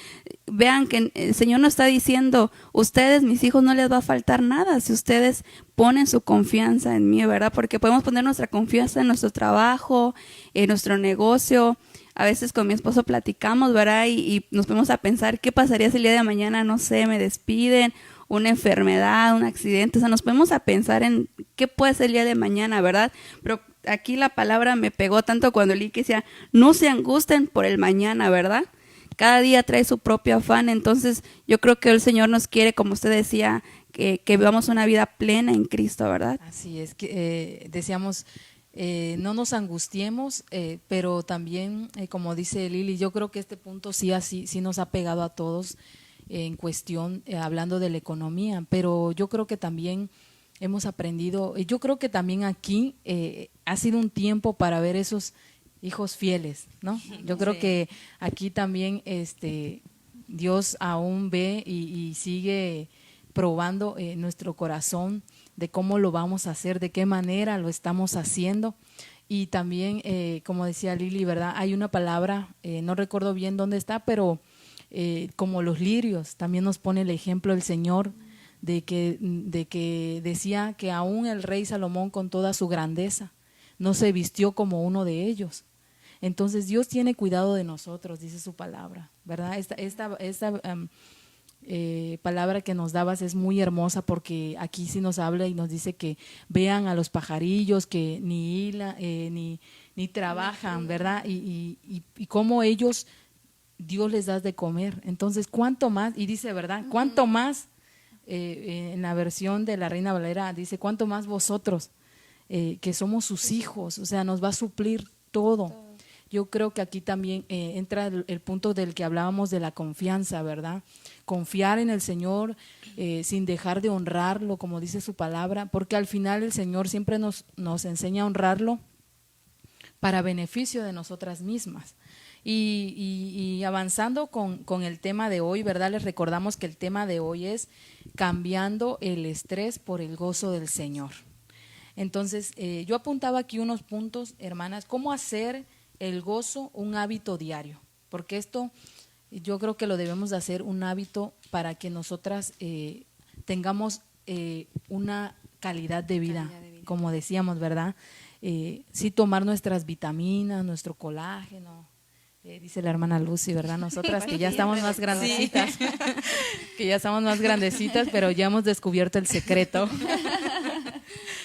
vean que el Señor nos está diciendo: ustedes, mis hijos, no les va a faltar nada si ustedes ponen su confianza en mí, ¿verdad? Porque podemos poner nuestra confianza en nuestro trabajo, en nuestro negocio. A veces con mi esposo platicamos, ¿verdad? Y nos ponemos a pensar, ¿qué pasaría si el día de mañana, no sé, me despiden, una enfermedad, un accidente? O sea, nos ponemos a pensar en qué puede ser el día de mañana, ¿verdad? Pero aquí la palabra me pegó tanto cuando leí que decía: no se angustien por el mañana, ¿verdad? Cada día trae su propio afán. Entonces yo creo que el Señor nos quiere, como usted decía, que vivamos una vida plena en Cristo, ¿verdad? Así es, que decíamos, no nos angustiemos, pero también, como dice Lili, yo creo que este punto sí nos ha pegado a todos en cuestión, hablando de la economía, pero yo creo que también hemos aprendido, yo creo que también aquí ha sido un tiempo para ver esos hijos fieles, ¿no? Yo creo que aquí también Dios aún ve y sigue probando nuestro corazón de cómo lo vamos a hacer, de qué manera lo estamos haciendo. Y también, como decía Lili, ¿verdad? Hay una palabra, no recuerdo bien dónde está, pero como los lirios, también nos pone el ejemplo el Señor de que decía que aún el rey Salomón, con toda su grandeza, no se vistió como uno de ellos. Entonces Dios tiene cuidado de nosotros, dice su palabra, ¿verdad? Esta palabra que nos dabas es muy hermosa, porque aquí sí nos habla y nos dice que vean a los pajarillos que ni trabajan, ¿verdad? Y cómo ellos, Dios les da de comer. Entonces, ¿cuánto más? Y dice, ¿verdad? ¿Cuánto más? En la versión de la Reina Valera dice, ¿cuánto más vosotros, que somos sus hijos? O sea, nos va a suplir todo. Yo creo que aquí también entra el punto del que hablábamos de la confianza, ¿verdad? Confiar en el Señor sin dejar de honrarlo, como dice su palabra, porque al final el Señor siempre nos enseña a honrarlo para beneficio de nosotras mismas. Y avanzando con el tema de hoy, ¿verdad? Les recordamos que el tema de hoy es cambiando el estrés por el gozo del Señor. Entonces, yo apuntaba aquí unos puntos, hermanas, cómo hacer el gozo un hábito diario, porque esto yo creo que lo debemos de hacer un hábito para que nosotras tengamos una calidad de vida, como decíamos, ¿verdad? Sí, tomar nuestras vitaminas, nuestro colágeno, dice la hermana Lucy, ¿verdad? Nosotras que ya estamos más grandecitas, que ya estamos más grandecitas, pero ya hemos descubierto el secreto.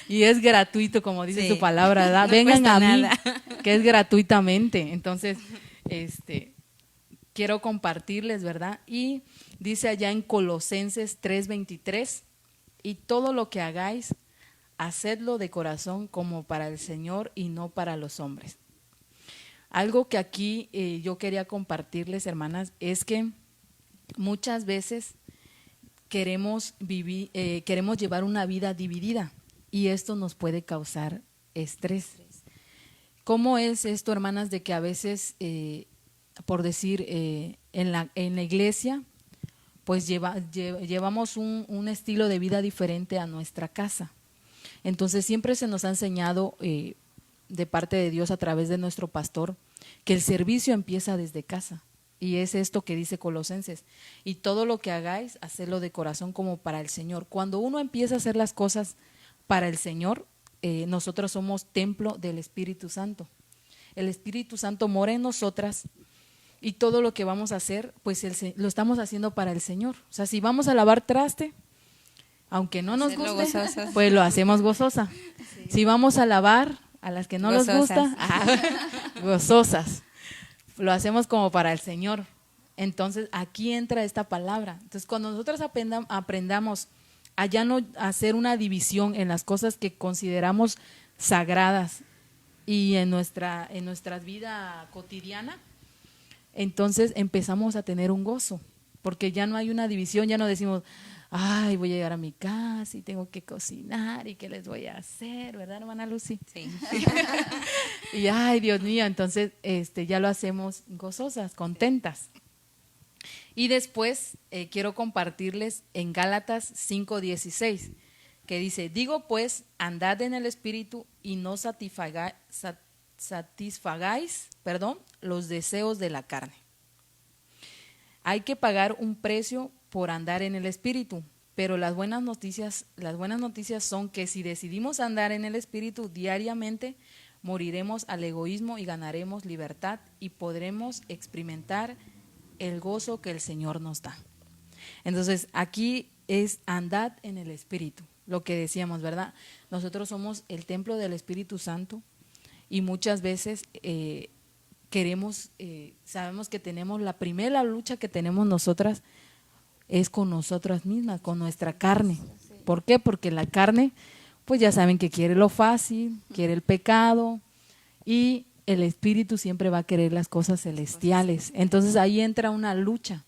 Y es gratuito, como dice su palabra, ¿verdad? No vengan a mí, nada. que es gratuitamente. Entonces, quiero compartirles, ¿verdad? Y dice allá en Colosenses 3:23, y todo lo que hagáis, hacedlo de corazón como para el Señor y no para los hombres. Algo que aquí yo quería compartirles, hermanas, es que muchas veces queremos llevar una vida dividida, y esto nos puede causar estrés. ¿Cómo es esto, hermanas, de que a veces, por decir, en la iglesia, pues llevamos un estilo de vida diferente a nuestra casa? Entonces siempre se nos ha enseñado de parte de Dios a través de nuestro pastor que el servicio empieza desde casa, y es esto que dice Colosenses, y todo lo que hagáis, hacedlo de corazón como para el Señor. Cuando uno empieza a hacer las cosas para el Señor, nosotros somos templo del Espíritu Santo. El Espíritu Santo mora en nosotras, y todo lo que vamos a hacer, pues lo estamos haciendo para el Señor. O sea, si vamos a lavar traste, aunque no nos guste, gozosas, pues lo hacemos gozosa. Sí. Si vamos a lavar, a las que no nos gusta, gozosas. Lo hacemos como para el Señor. Entonces, aquí entra esta palabra. Entonces, cuando nosotros aprendamos a ya no hacer una división en las cosas que consideramos sagradas y en nuestra vida cotidiana, entonces empezamos a tener un gozo, porque ya no hay una división, ya no decimos, ay, voy a llegar a mi casa y tengo que cocinar y qué les voy a hacer, ¿verdad, hermana Lucy? Sí. Y ay, Dios mío, entonces ya lo hacemos gozosas, contentas. Y después quiero compartirles en Gálatas 5:16, que dice, digo pues, andad en el Espíritu y no satisfagáis los deseos de la carne. Hay que pagar un precio por andar en el Espíritu, pero las buenas noticias son que si decidimos andar en el Espíritu diariamente, moriremos al egoísmo y ganaremos libertad y podremos experimentar el gozo que el Señor nos da. Entonces, aquí es andad en el Espíritu, lo que decíamos, ¿verdad? Nosotros somos el templo del Espíritu Santo, y muchas veces sabemos que tenemos la primera lucha que tenemos nosotras es con nosotras mismas, con nuestra carne. ¿Por qué? Porque la carne, pues ya saben que quiere lo fácil, quiere el pecado, y el Espíritu siempre va a querer las cosas celestiales. Entonces ahí entra una lucha.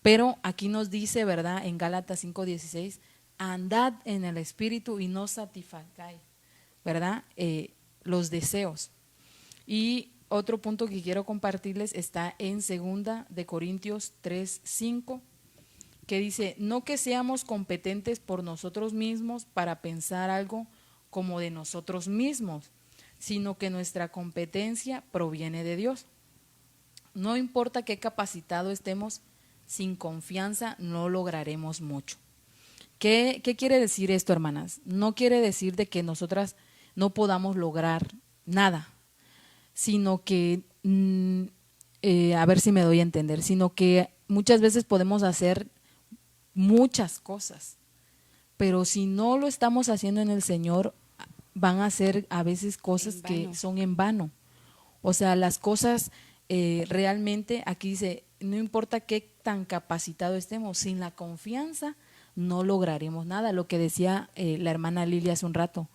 Pero aquí nos dice, ¿verdad? En Gálatas 5:16, andad en el Espíritu y no satisfagáis, ¿verdad? Los deseos. Y otro punto que quiero compartirles está en 2 de Corintios 3:5, que dice, no que seamos competentes por nosotros mismos para pensar algo como de nosotros mismos, sino que nuestra competencia proviene de Dios. No importa qué capacitado estemos, sin confianza no lograremos mucho. ¿Qué quiere decir esto, hermanas? No quiere decir de que nosotras no podamos lograr nada, sino que a ver si me doy a entender, sino que muchas veces podemos hacer muchas cosas, pero si no lo estamos haciendo en el Señor, van a ser a veces cosas que son en vano. O sea, las cosas realmente, aquí dice, no importa qué tan capacitado estemos, sin la confianza no lograremos nada. Lo que decía la hermana Lilia hace un rato,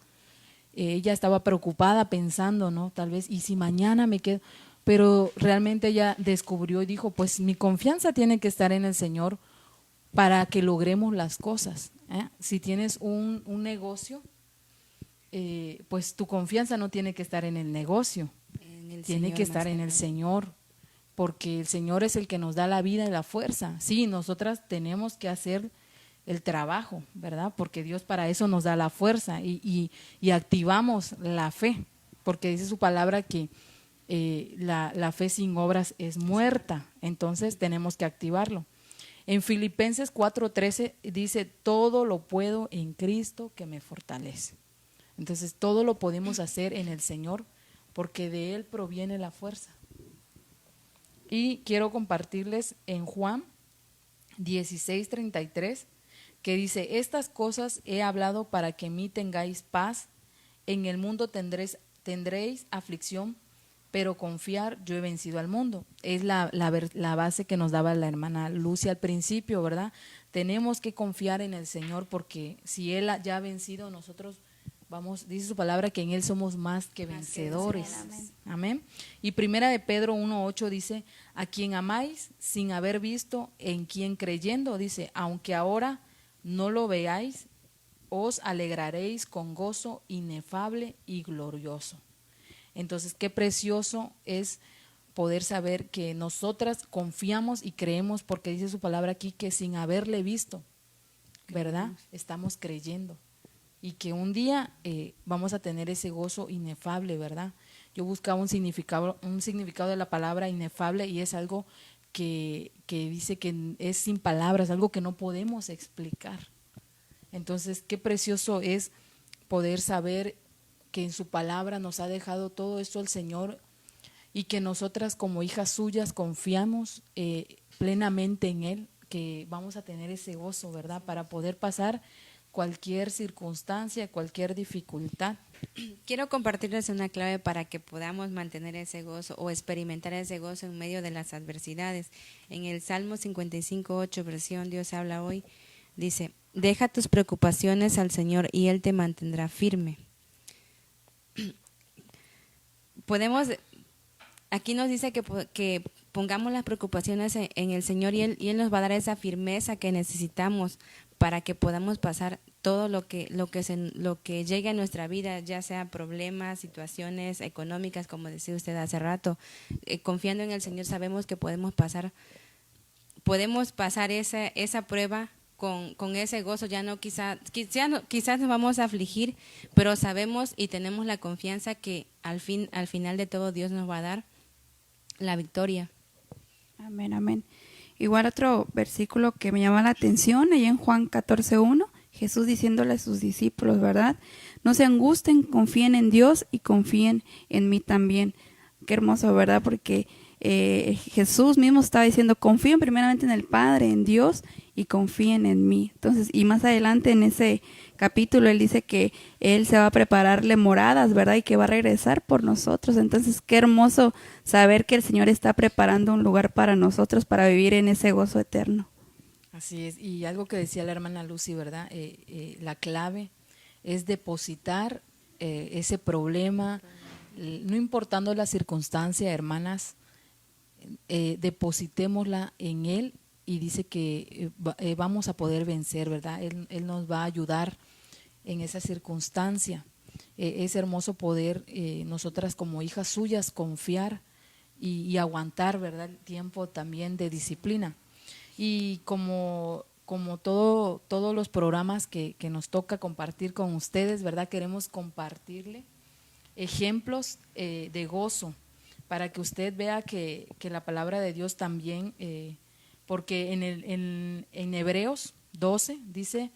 ella estaba preocupada pensando, ¿no? Tal vez, ¿y si mañana me quedo? Pero realmente ella descubrió y dijo, pues mi confianza tiene que estar en el Señor para que logremos las cosas. Si tienes un negocio, pues tu confianza no tiene que estar en el negocio, tiene que estar en el Señor, porque el Señor es el que nos da la vida y la fuerza. Sí, nosotras tenemos que hacer el trabajo, ¿verdad? Porque Dios para eso nos da la fuerza y activamos la fe, porque dice su palabra que la fe sin obras es muerta, entonces tenemos que activarlo. En Filipenses 4:13 dice, todo lo puedo en Cristo que me fortalece. Entonces todo lo podemos hacer en el Señor porque de Él proviene la fuerza. Y quiero compartirles en Juan 16:33 que dice, estas cosas he hablado para que en mí tengáis paz, en el mundo tendréis aflicción, pero confiar, yo he vencido al mundo. Es la base que nos daba la hermana Lucy al principio, ¿verdad? Tenemos que confiar en el Señor porque si Él ya ha vencido, nosotros vamos, dice su palabra que en Él somos más que vencedores. Amén. Amén. Y primera de Pedro 1:8 dice, a quien amáis sin haber visto, en quien creyendo, dice, aunque ahora no lo veáis, os alegraréis con gozo inefable y glorioso. Entonces, qué precioso es poder saber que nosotras confiamos y creemos, porque dice su palabra aquí que sin haberle visto, ¿verdad? Estamos creyendo. Y que un día vamos a tener ese gozo inefable, ¿verdad? Yo buscaba un significado de la palabra inefable y es algo que dice que es sin palabras, algo que no podemos explicar. Entonces, qué precioso es poder saber que en su palabra nos ha dejado todo esto el Señor y que nosotras como hijas suyas confiamos plenamente en Él, que vamos a tener ese gozo, ¿verdad? Para poder pasar cualquier circunstancia, cualquier dificultad. Quiero compartirles una clave para que podamos mantener ese gozo o experimentar ese gozo en medio de las adversidades. En el Salmo 55:8, versión Dios habla hoy, dice, deja tus preocupaciones al Señor y Él te mantendrá firme. Aquí nos dice que pongamos las preocupaciones en el Señor y Él nos va a dar esa firmeza que necesitamos para que podamos pasar todo lo que llegue a nuestra vida, ya sea problemas, situaciones económicas, como decía usted hace rato. Confiando en el Señor sabemos que podemos pasar esa prueba con ese gozo. Ya no quizás nos vamos a afligir, pero sabemos y tenemos la confianza que al final de todo Dios nos va a dar la victoria. Amén, amén. Igual otro versículo que me llama la atención, ahí en Juan 14:1, Jesús diciéndole a sus discípulos, ¿verdad? No se angustien, confíen en Dios y confíen en mí también. Qué hermoso, ¿verdad? Porque Jesús mismo estaba diciendo, confíen primeramente en el Padre, en Dios, y confíen en mí. Entonces, y más adelante en ese capítulo, Él dice que Él se va a prepararle moradas, ¿verdad? Y que va a regresar por nosotros. Entonces, qué hermoso saber que el Señor está preparando un lugar para nosotros para vivir en ese gozo eterno. Así es, y algo que decía la hermana Lucy, ¿verdad? La clave es depositar ese problema, no importando la circunstancia, hermanas, depositémosla en Él y dice que vamos a poder vencer, ¿verdad? Él nos va a ayudar en esa circunstancia. Es hermoso poder nosotras como hijas suyas confiar y aguantar, ¿verdad? El tiempo también de disciplina. Y como todos los programas que nos toca compartir con ustedes, ¿verdad? Queremos compartirle ejemplos de gozo para que usted vea que la palabra de Dios también, porque en Hebreos 12 dice,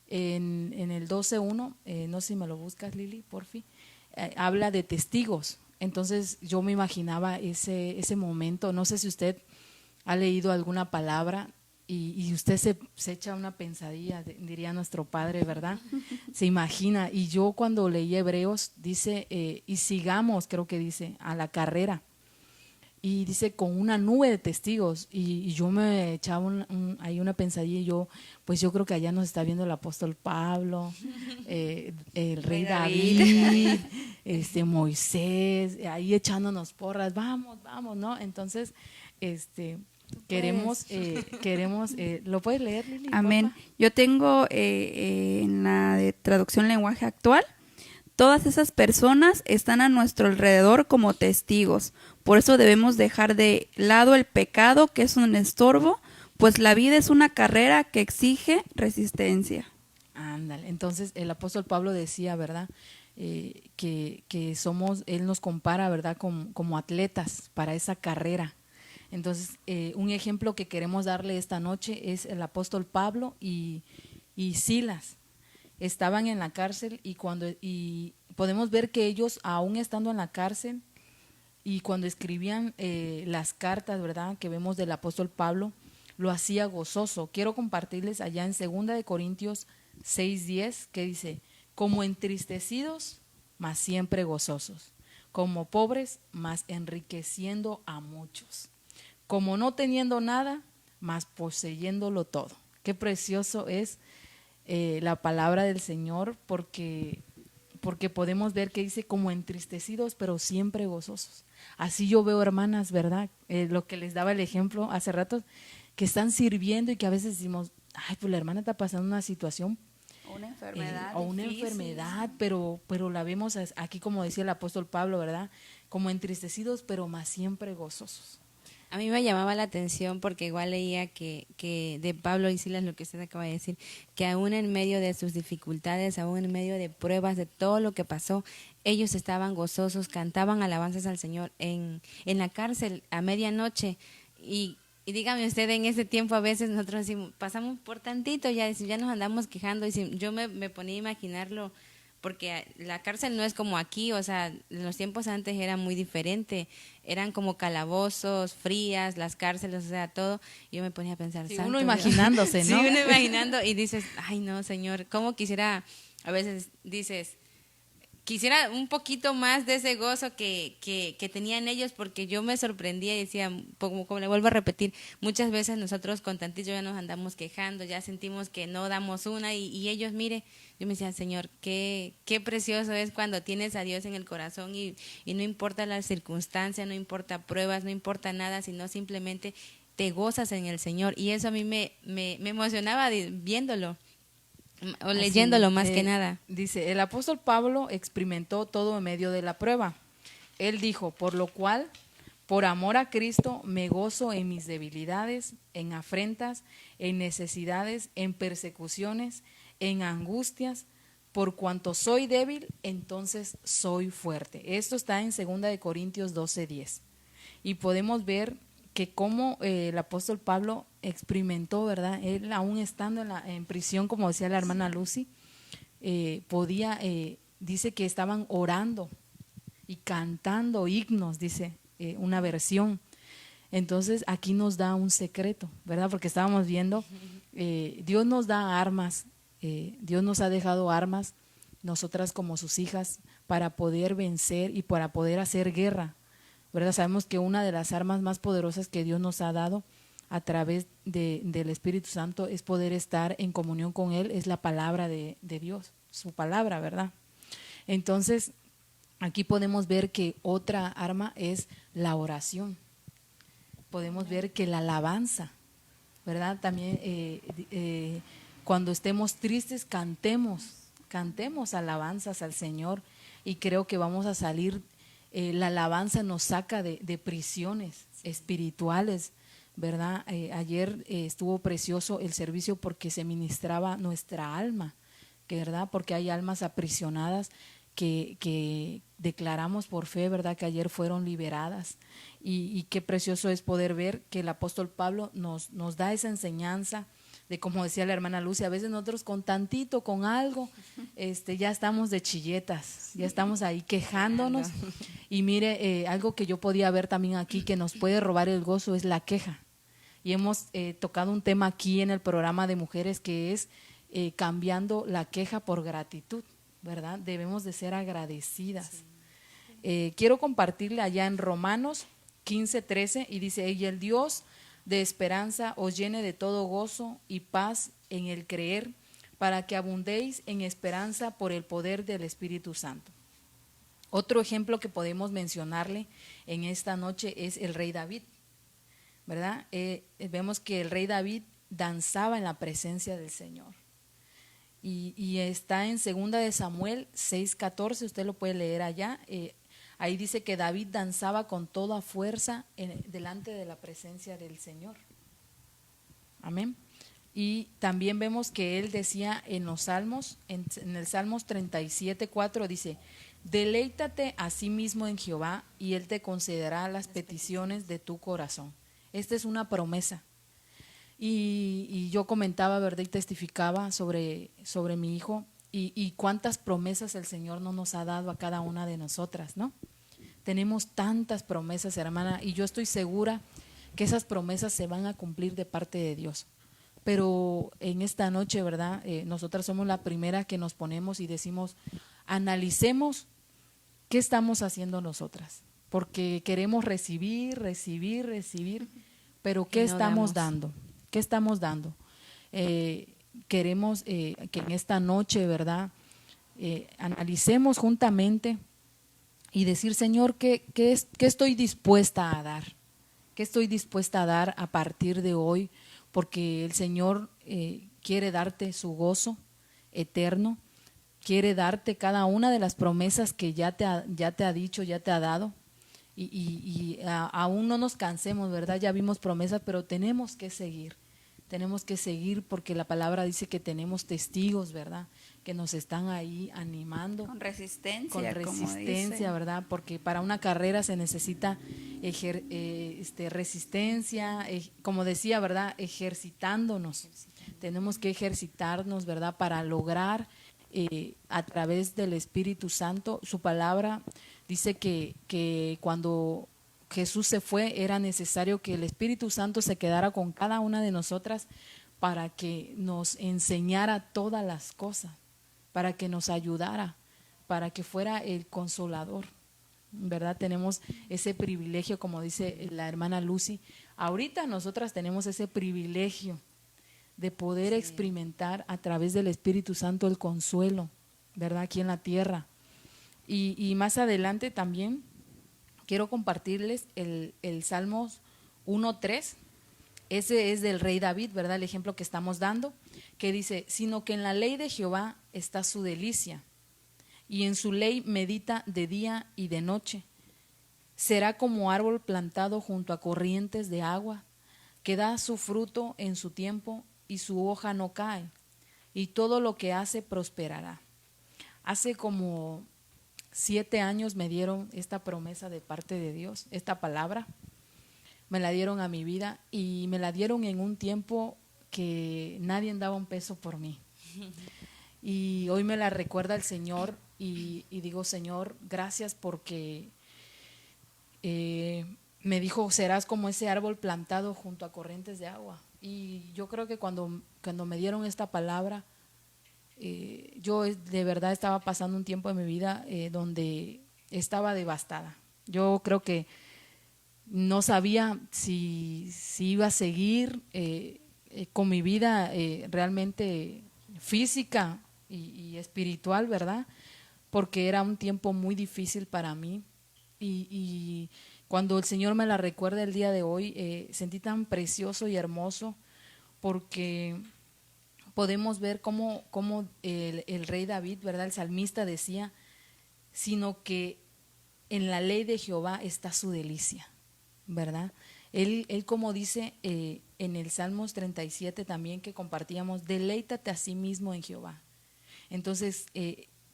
en el 12:1, no sé si me lo buscas, Lili, porfi, habla de testigos. Entonces yo me imaginaba ese momento. No sé si usted ha leído alguna palabra y usted se echa una pensadilla, diría nuestro padre, ¿verdad? Se imagina. Y yo cuando leí Hebreos dice, y sigamos, creo que dice, a la carrera. Y dice, con una nube de testigos. Y yo me echaba ahí una pensadilla y yo creo que allá nos está viendo el apóstol Pablo, el rey David, Moisés, ahí echándonos porras, vamos, ¿no? Entonces, queremos, ¿lo puedes leer, Lili? Amén. Porfa? Yo tengo en la de traducción lenguaje actual: todas esas personas están a nuestro alrededor como testigos. Por eso debemos dejar de lado el pecado, que es un estorbo, pues la vida es una carrera que exige resistencia. Ándale. Entonces el apóstol Pablo decía, ¿verdad? Que somos, él nos compara, ¿verdad? Como atletas para esa carrera. Entonces, un ejemplo que queremos darle esta noche es el apóstol Pablo y Silas. Estaban en la cárcel y podemos ver que ellos, aún estando en la cárcel y cuando escribían las cartas, ¿verdad?, que vemos del apóstol Pablo, lo hacía gozoso. Quiero compartirles allá en 2 de Corintios 6:10, que dice: como entristecidos, mas siempre gozosos; como pobres, mas enriqueciendo a muchos; como no teniendo nada, mas poseyéndolo todo. Qué precioso es la palabra del Señor, porque podemos ver que dice como entristecidos, pero siempre gozosos. Así yo veo, hermanas, ¿verdad? Lo que les daba el ejemplo hace rato, que están sirviendo y que a veces decimos, ay, pues la hermana está pasando una situación Una enfermedad o una enfermedad, pero la vemos aquí, como decía el apóstol Pablo, ¿verdad? Como entristecidos, pero más siempre gozosos. A mí me llamaba la atención porque igual leía que de Pablo y Silas, lo que usted acaba de decir, que aún en medio de sus dificultades, aún en medio de pruebas, de todo lo que pasó, ellos estaban gozosos, cantaban alabanzas al Señor en la cárcel a medianoche. Y dígame usted, en ese tiempo a veces nosotros decimos, pasamos por tantito, ya nos andamos quejando. Y yo me ponía a imaginarlo, porque la cárcel no es como aquí, o sea, en los tiempos antes era muy diferente, eran como calabozos, frías, las cárceles, o sea, todo. Y yo me ponía a pensar, Sí, santo uno Dios. imaginándose, ¿no? Sí, uno imaginando y dices, ay no, Señor, cómo quisiera, a veces dices, quisiera un poquito más de ese gozo que tenían ellos, porque yo me sorprendía y decía, como le vuelvo a repetir, muchas veces nosotros con tantito ya nos andamos quejando, ya sentimos que no damos una y ellos, mire, yo me decía, Señor, qué precioso es cuando tienes a Dios en el corazón y no importa las circunstancias, no importa pruebas, no importa nada, sino simplemente te gozas en el Señor. Y eso a mí me emocionaba viéndolo. O leyéndolo más que nada. Dice, el apóstol Pablo experimentó todo en medio de la prueba. Él dijo, por lo cual, por amor a Cristo, me gozo en mis debilidades, en afrentas, en necesidades, en persecuciones, en angustias. Por cuanto soy débil, entonces soy fuerte. Esto está en 2 de Corintios 12:10. Y podemos ver que como el apóstol Pablo experimentó, ¿verdad? Él aún estando en prisión, como decía la hermana Lucy, dice que estaban orando y cantando himnos, dice una versión. Entonces aquí nos da un secreto, ¿verdad? Porque estábamos viendo, Dios nos da armas, Dios nos ha dejado armas, nosotras como sus hijas, para poder vencer y para poder hacer guerra, ¿verdad? Sabemos que una de las armas más poderosas que Dios nos ha dado a través del Espíritu Santo es poder estar en comunión con Él, es la palabra de Dios, su palabra, ¿verdad? Entonces, aquí podemos ver que otra arma es la oración. Podemos ver que la alabanza, ¿verdad? También cuando estemos tristes, cantemos alabanzas al Señor, y creo que vamos a salir. La alabanza nos saca de prisiones espirituales, ¿verdad? Ayer estuvo precioso el servicio porque se ministraba nuestra alma, ¿verdad? Porque hay almas aprisionadas que declaramos por fe, ¿verdad? Que ayer fueron liberadas, y qué precioso es poder ver que el apóstol Pablo nos da esa enseñanza, de como decía la hermana Lucia, a veces nosotros con tantito, con algo, ya estamos de chilletas, ya estamos ahí quejándonos. Y mire, algo que yo podía ver también aquí que nos puede robar el gozo es la queja. Y hemos tocado un tema aquí en el programa de mujeres que es cambiando la queja por gratitud, ¿verdad? Debemos de ser agradecidas. Sí. Quiero compartirle allá en Romanos 15:13 y dice, y el Dios de esperanza os llene de todo gozo y paz en el creer, para que abundéis en esperanza por el poder del Espíritu Santo. Otro ejemplo que podemos mencionarle en esta noche es el rey David, ¿verdad? Vemos que el rey David danzaba en la presencia del Señor. Y está en 2 de Samuel 6:14, usted lo puede leer allá. Ahí dice que David danzaba con toda fuerza delante de la presencia del Señor. Amén. Y también vemos que él decía en los Salmos, en el Salmos 37:4 dice, deleítate a sí mismo en Jehová y él te concederá las peticiones de tu corazón. Esta es una promesa. Y yo comentaba, ¿verdad? Y testificaba sobre mi hijo y cuántas promesas el Señor no nos ha dado a cada una de nosotras, ¿no? Tenemos tantas promesas, hermana, y yo estoy segura que esas promesas se van a cumplir de parte de Dios. Pero en esta noche, ¿verdad? Nosotras somos la primera que nos ponemos y decimos, analicemos qué estamos haciendo nosotras, porque queremos recibir, pero ¿qué estamos dando? ¿Qué estamos dando? Queremos que en esta noche, ¿verdad? Analicemos juntamente y decir, Señor, ¿qué estoy dispuesta a dar? ¿Qué estoy dispuesta a dar a partir de hoy? Porque el Señor quiere darte su gozo eterno, quiere darte cada una de las promesas que ya te ha dicho, ya te ha dado. Y aún no nos cansemos, ¿verdad? Ya vimos promesas, pero tenemos que seguir porque la palabra dice que tenemos testigos, ¿verdad? Que nos están ahí animando. Con resistencia, ¿verdad? Porque para una carrera se necesita resistencia, como decía, ¿verdad? Ejercitándonos. Tenemos que ejercitarnos, ¿verdad? Para lograr a través del Espíritu Santo, su palabra dice que cuando Jesús se fue, era necesario que el Espíritu Santo se quedara con cada una de nosotras para que nos enseñara todas las cosas, para que nos ayudara, para que fuera el consolador, ¿verdad? Tenemos ese privilegio, como dice la hermana Lucy. Ahorita nosotras tenemos ese privilegio de poder experimentar a través del Espíritu Santo el consuelo, ¿verdad? Aquí en la tierra. Y más adelante también quiero compartirles el Salmos 1:3. Ese es del rey David, ¿verdad? El ejemplo que estamos dando, que dice, sino que en la ley de Jehová está su delicia, y en su ley medita de día y de noche. Será como árbol plantado junto a corrientes de agua, que da su fruto en su tiempo, y su hoja no cae, y todo lo que hace prosperará. Hace como 7 años me dieron esta promesa de parte de Dios, esta palabra, me la dieron a mi vida y me la dieron en un tiempo que nadie daba un peso por mí. Y hoy me la recuerda el Señor y digo, Señor, gracias porque me dijo, serás como ese árbol plantado junto a corrientes de agua. Y yo creo que cuando me dieron esta palabra, yo de verdad estaba pasando un tiempo de mi vida donde estaba devastada. Yo creo que no sabía si iba a seguir con mi vida realmente física y espiritual, ¿verdad? Porque era un tiempo muy difícil para mí. Y cuando el Señor me la recuerda el día de hoy, sentí tan precioso y hermoso porque podemos ver cómo el rey David, ¿verdad? El salmista decía, sino que en la ley de Jehová está su delicia, ¿verdad? Él como dice en el Salmos 37 también que compartíamos, deleítate a sí mismo en Jehová. Entonces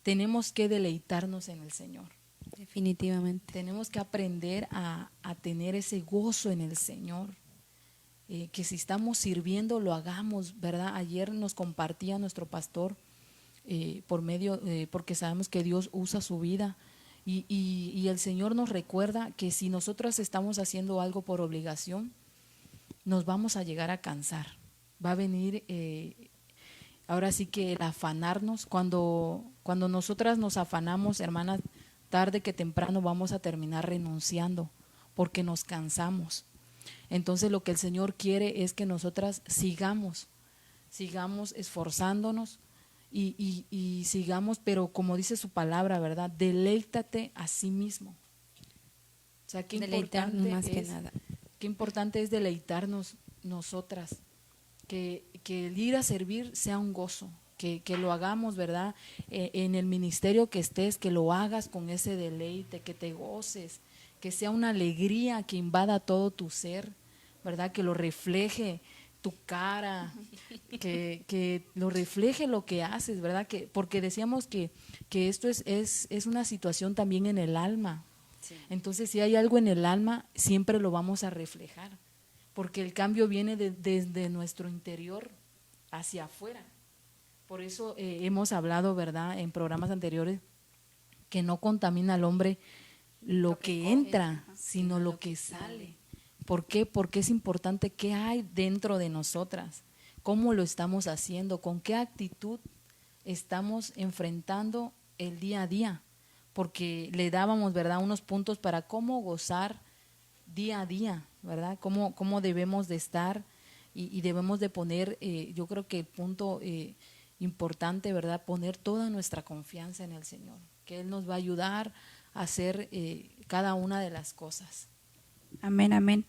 tenemos que deleitarnos en el Señor. Definitivamente. Tenemos que aprender a tener ese gozo en el Señor. que si estamos sirviendo lo hagamos, ¿verdad? Ayer nos compartía nuestro pastor porque sabemos que Dios usa su vida y el Señor nos recuerda que si nosotros estamos haciendo algo por obligación, nos vamos a llegar a cansar. Va a venir ahora sí que el afanarnos. Cuando nosotras nos afanamos, hermanas, tarde que temprano vamos a terminar renunciando porque nos cansamos. Entonces lo que el Señor quiere es que nosotras sigamos esforzándonos y sigamos, pero como dice su palabra, ¿verdad? Deleítate a sí mismo. O sea, qué importante es deleitarnos nosotras, que el ir a servir sea un gozo, que lo hagamos, ¿verdad? En el ministerio que estés, que lo hagas con ese deleite, que te goces, que sea una alegría que invada todo tu ser, ¿verdad? Que lo refleje tu cara, que lo refleje lo que haces, ¿verdad? Porque decíamos que esto es una situación también en el alma. Sí. Entonces, si hay algo en el alma, siempre lo vamos a reflejar, porque el cambio viene desde nuestro interior hacia afuera. Por eso hemos hablado, ¿verdad?, en programas anteriores, que no contamina al hombre lo que entra, sino lo que sale. ¿Por qué? Porque es importante qué hay dentro de nosotras, cómo lo estamos haciendo, con qué actitud estamos enfrentando el día a día, porque le dábamos, ¿verdad?, unos puntos para cómo gozar día a día, ¿verdad? Cómo debemos de estar y debemos de poner, yo creo que el punto importante, ¿verdad?, poner toda nuestra confianza en el Señor, que Él nos va a ayudar a hacer cada una de las cosas. Amén, amén.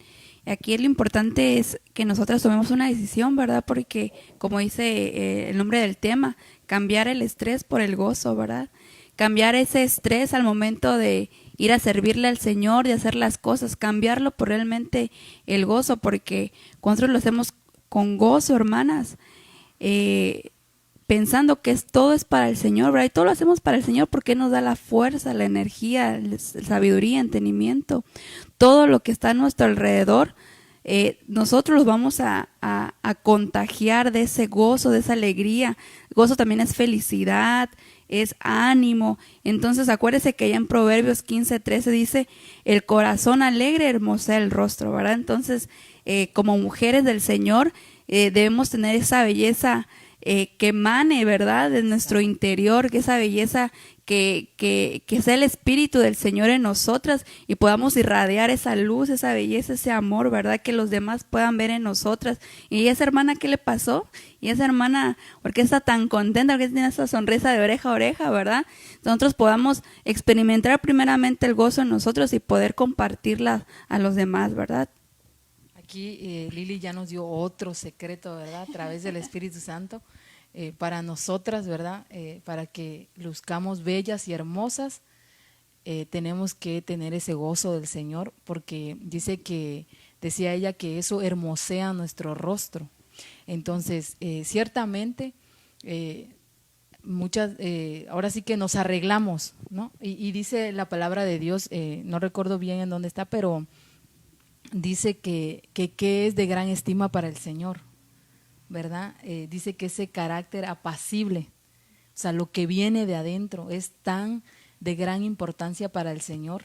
Aquí lo importante es que nosotras tomemos una decisión, ¿verdad? Porque, como dice el nombre del tema, cambiar el estrés por el gozo, ¿verdad? Cambiar ese estrés al momento de ir a servirle al Señor, de hacer las cosas, cambiarlo por realmente el gozo, porque nosotros lo hacemos con gozo, hermanas, pensando que todo es para el Señor, ¿verdad? Y todo lo hacemos para el Señor porque nos da la fuerza, la energía, la sabiduría, entendimiento. Todo lo que está a nuestro alrededor, nosotros los vamos a contagiar de ese gozo, de esa alegría. Gozo también es felicidad, es ánimo. Entonces acuérdese que allá en Proverbios 15:13 dice, el corazón alegre hermosea el rostro, ¿verdad? Entonces, como mujeres del Señor, debemos tener esa belleza que emane, ¿verdad?, de nuestro interior, que esa belleza que sea el Espíritu del Señor en nosotras y podamos irradiar esa luz, esa belleza, ese amor, ¿verdad?, que los demás puedan ver en nosotras. Y esa hermana, ¿qué le pasó? Y esa hermana, ¿por qué está tan contenta? ¿Por qué tiene esa sonrisa de oreja a oreja, verdad? Nosotros podamos experimentar primeramente el gozo en nosotros y poder compartirla a los demás, ¿verdad? Aquí Lili ya nos dio otro secreto, ¿verdad?, a través del Espíritu Santo, para nosotras, ¿verdad?, para que luzcamos bellas y hermosas, tenemos que tener ese gozo del Señor, porque decía ella que eso hermosea nuestro rostro. Entonces, ciertamente, ahora sí que nos arreglamos, ¿no? Y dice la palabra de Dios, no recuerdo bien en dónde está, pero dice que es de gran estima para el Señor, ¿verdad? Dice que ese carácter apacible, o sea, lo que viene de adentro es tan de gran importancia para el Señor.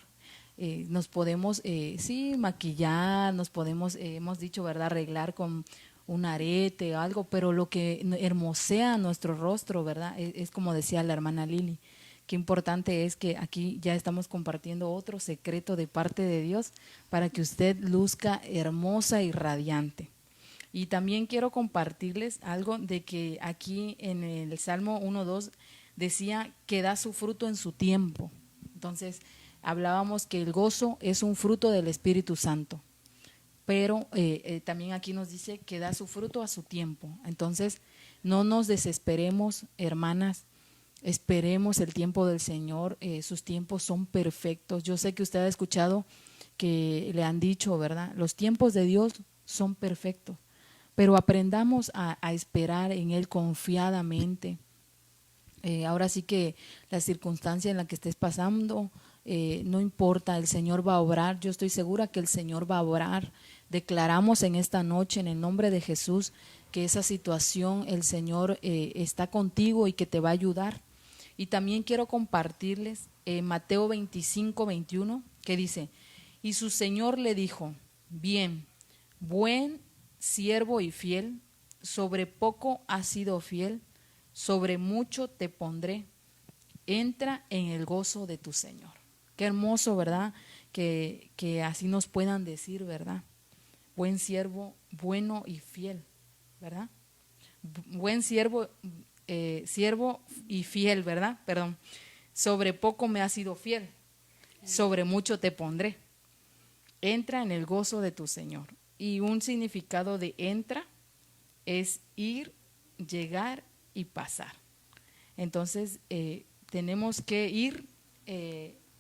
Nos podemos, sí, maquillar, nos podemos, hemos dicho, ¿verdad?, arreglar con un arete o algo, pero lo que hermosea nuestro rostro, ¿verdad?, es como decía la hermana Lili. Qué importante es que aquí ya estamos compartiendo otro secreto de parte de Dios para que usted luzca hermosa y radiante. Y también quiero compartirles algo de que aquí en el Salmo 1:2 decía que da su fruto en su tiempo. Entonces, hablábamos que el gozo es un fruto del Espíritu Santo, pero también aquí nos dice que da su fruto a su tiempo. Entonces, no nos desesperemos, hermanas. Esperemos el tiempo del Señor, sus tiempos son perfectos. Yo sé que usted ha escuchado que le han dicho, ¿verdad?, los tiempos de Dios son perfectos, pero aprendamos a esperar en Él confiadamente. Ahora sí que la circunstancia en la que estés pasando, no importa, el Señor va a obrar. Yo estoy segura que el Señor va a obrar declaramos en esta noche en el nombre de Jesús que esa situación el Señor está contigo y que te va a ayudar. Y también quiero compartirles Mateo 25, 21, que dice: y su Señor le dijo, bien, buen siervo y fiel, sobre poco has sido fiel, sobre mucho te pondré, entra en el gozo de tu Señor. Qué hermoso, ¿verdad? Que así nos puedan decir, ¿verdad? Buen siervo, bueno y fiel, ¿verdad? Buen siervo, siervo y fiel, ¿verdad? Perdón. Sobre poco me has sido fiel, sobre mucho te pondré. Entra en el gozo de tu Señor. Y un significado de entra es ir, llegar y pasar. Entonces, tenemos que ir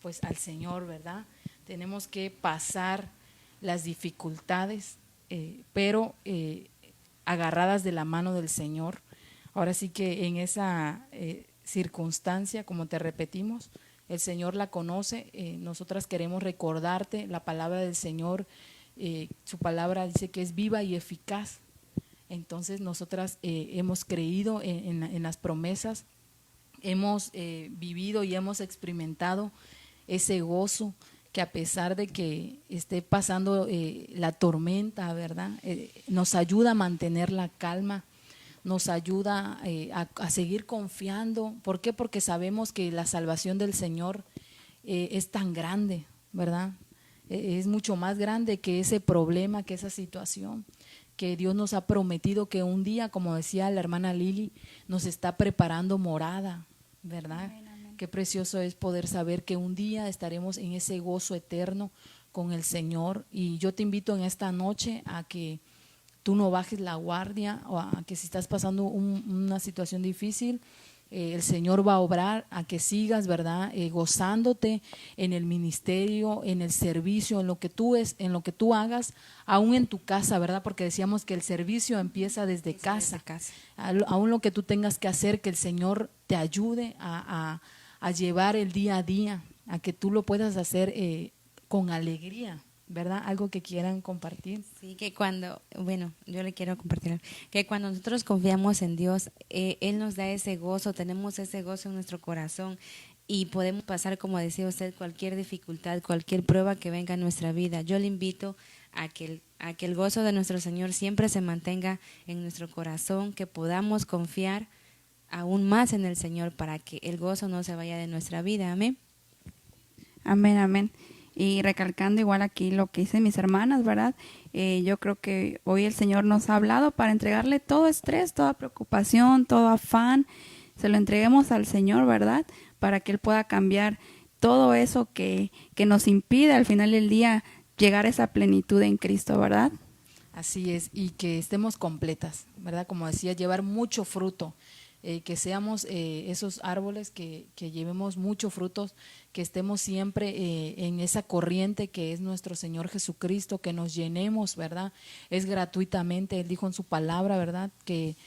pues al Señor, ¿verdad? Tenemos que pasar las dificultades, pero agarradas de la mano del Señor. Ahora sí que en esa circunstancia, como te repetimos, el Señor la conoce. Nosotras queremos recordarte la palabra del Señor. Su palabra dice que es viva y eficaz. Entonces nosotras hemos creído en las promesas, hemos vivido y hemos experimentado ese gozo que a pesar de que esté pasando la tormenta, ¿verdad? Nos ayuda a mantener la calma, nos ayuda a seguir confiando. ¿Por qué? Porque sabemos que la salvación del Señor es tan grande, ¿verdad? Es mucho más grande que ese problema, que esa situación, que Dios nos ha prometido que un día, como decía la hermana Lili, nos está preparando morada, ¿verdad? Amén, amén. Qué precioso es poder saber que un día estaremos en ese gozo eterno con el Señor. Y yo te invito en esta noche a que tú no bajes la guardia, o a que si estás pasando una situación difícil, el Señor va a obrar, a que sigas, ¿verdad? Gozándote en el ministerio, en el servicio, en lo que tú hagas, aún en tu casa, ¿verdad? Porque decíamos que el servicio empieza desde casa. Aún lo que tú tengas que hacer, que el Señor te ayude a llevar el día a día, a que tú lo puedas hacer con alegría, ¿verdad? Algo que quieran compartir. Sí, que cuando, bueno, yo le quiero compartir, que cuando nosotros confiamos en Dios, Él nos da ese gozo, tenemos ese gozo en nuestro corazón y podemos pasar, como decía usted, cualquier dificultad, cualquier prueba que venga en nuestra vida. Yo le invito a que el gozo de nuestro Señor siempre se mantenga en nuestro corazón, que podamos confiar aún más en el Señor para que el gozo no se vaya de nuestra vida. Amén. Amén, amén. Y recalcando igual aquí lo que dicen mis hermanas, ¿verdad? Yo creo que hoy el Señor nos ha hablado para entregarle todo estrés, toda preocupación, todo afán. Se lo entreguemos al Señor, ¿verdad? Para que Él pueda cambiar todo eso que nos impide al final del día llegar a esa plenitud en Cristo, ¿verdad? Así es, y que estemos completas, ¿verdad? Como decía, llevar mucho fruto. Que seamos esos árboles que llevemos muchos frutos, que estemos siempre en esa corriente que es nuestro Señor Jesucristo, que nos llenemos, ¿verdad? Es gratuitamente, Él dijo en su palabra, ¿verdad? Que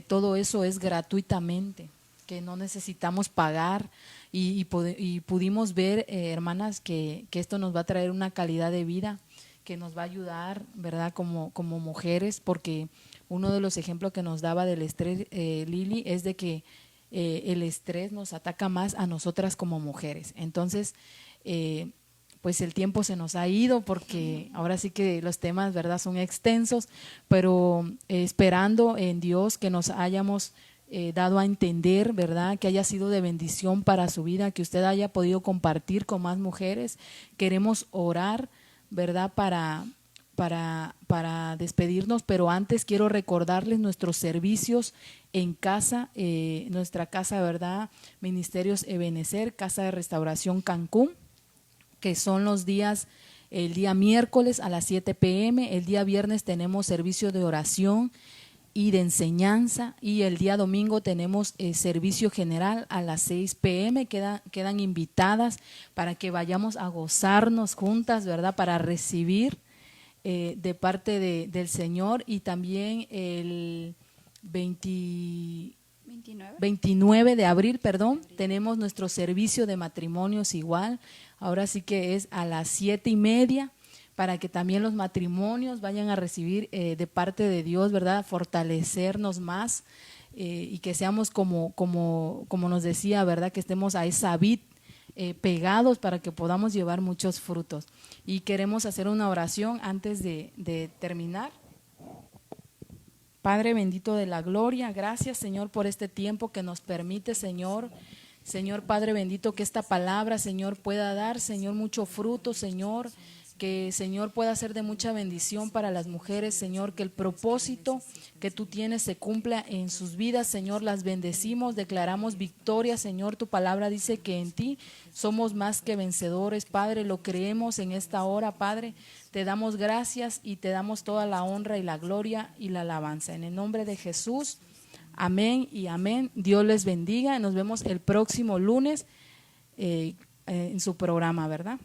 todo eso es gratuitamente, que no necesitamos pagar y pudimos ver, hermanas, que esto nos va a traer una calidad de vida, que nos va a ayudar, ¿verdad? Como mujeres, porque uno de los ejemplos que nos daba del estrés, Lili, es de que el estrés nos ataca más a nosotras como mujeres. Entonces, pues el tiempo se nos ha ido porque ahora sí que los temas, ¿verdad?, son extensos, pero esperando en Dios que nos hayamos dado a entender, ¿verdad?, que haya sido de bendición para su vida, que usted haya podido compartir con más mujeres. Queremos orar, ¿verdad?, para despedirnos, pero antes quiero recordarles nuestros servicios en casa, nuestra casa, ¿verdad?, Ministerios Ebenecer, Casa de Restauración Cancún, que son los días, el día miércoles a las 7 p.m, el día viernes tenemos servicio de oración y de enseñanza, y el día domingo tenemos servicio general a las 6 p.m, quedan invitadas para que vayamos a gozarnos juntas, ¿verdad?, para recibir de parte del Señor. Y también el 29 de abril, tenemos nuestro servicio de matrimonios igual. Ahora sí que es a las 7:30 para que también los matrimonios vayan a recibir de parte de Dios, ¿verdad? Fortalecernos más y que seamos como nos decía, ¿verdad? Que estemos a esa vid pegados para que podamos llevar muchos frutos. Y queremos hacer una oración antes de terminar. Padre bendito de la gloria, gracias Señor por este tiempo que nos permite, Señor. Señor Padre bendito, que esta palabra, Señor, pueda dar, Señor, mucho fruto, Señor, que, Señor, pueda ser de mucha bendición para las mujeres, Señor, que el propósito que tú tienes se cumpla en sus vidas, Señor, las bendecimos, declaramos victoria, Señor, tu palabra dice que en ti somos más que vencedores, Padre, lo creemos en esta hora, Padre, te damos gracias y te damos toda la honra y la gloria y la alabanza, en el nombre de Jesús. Amén y amén. Dios les bendiga. Nos vemos el próximo lunes en su programa, ¿verdad?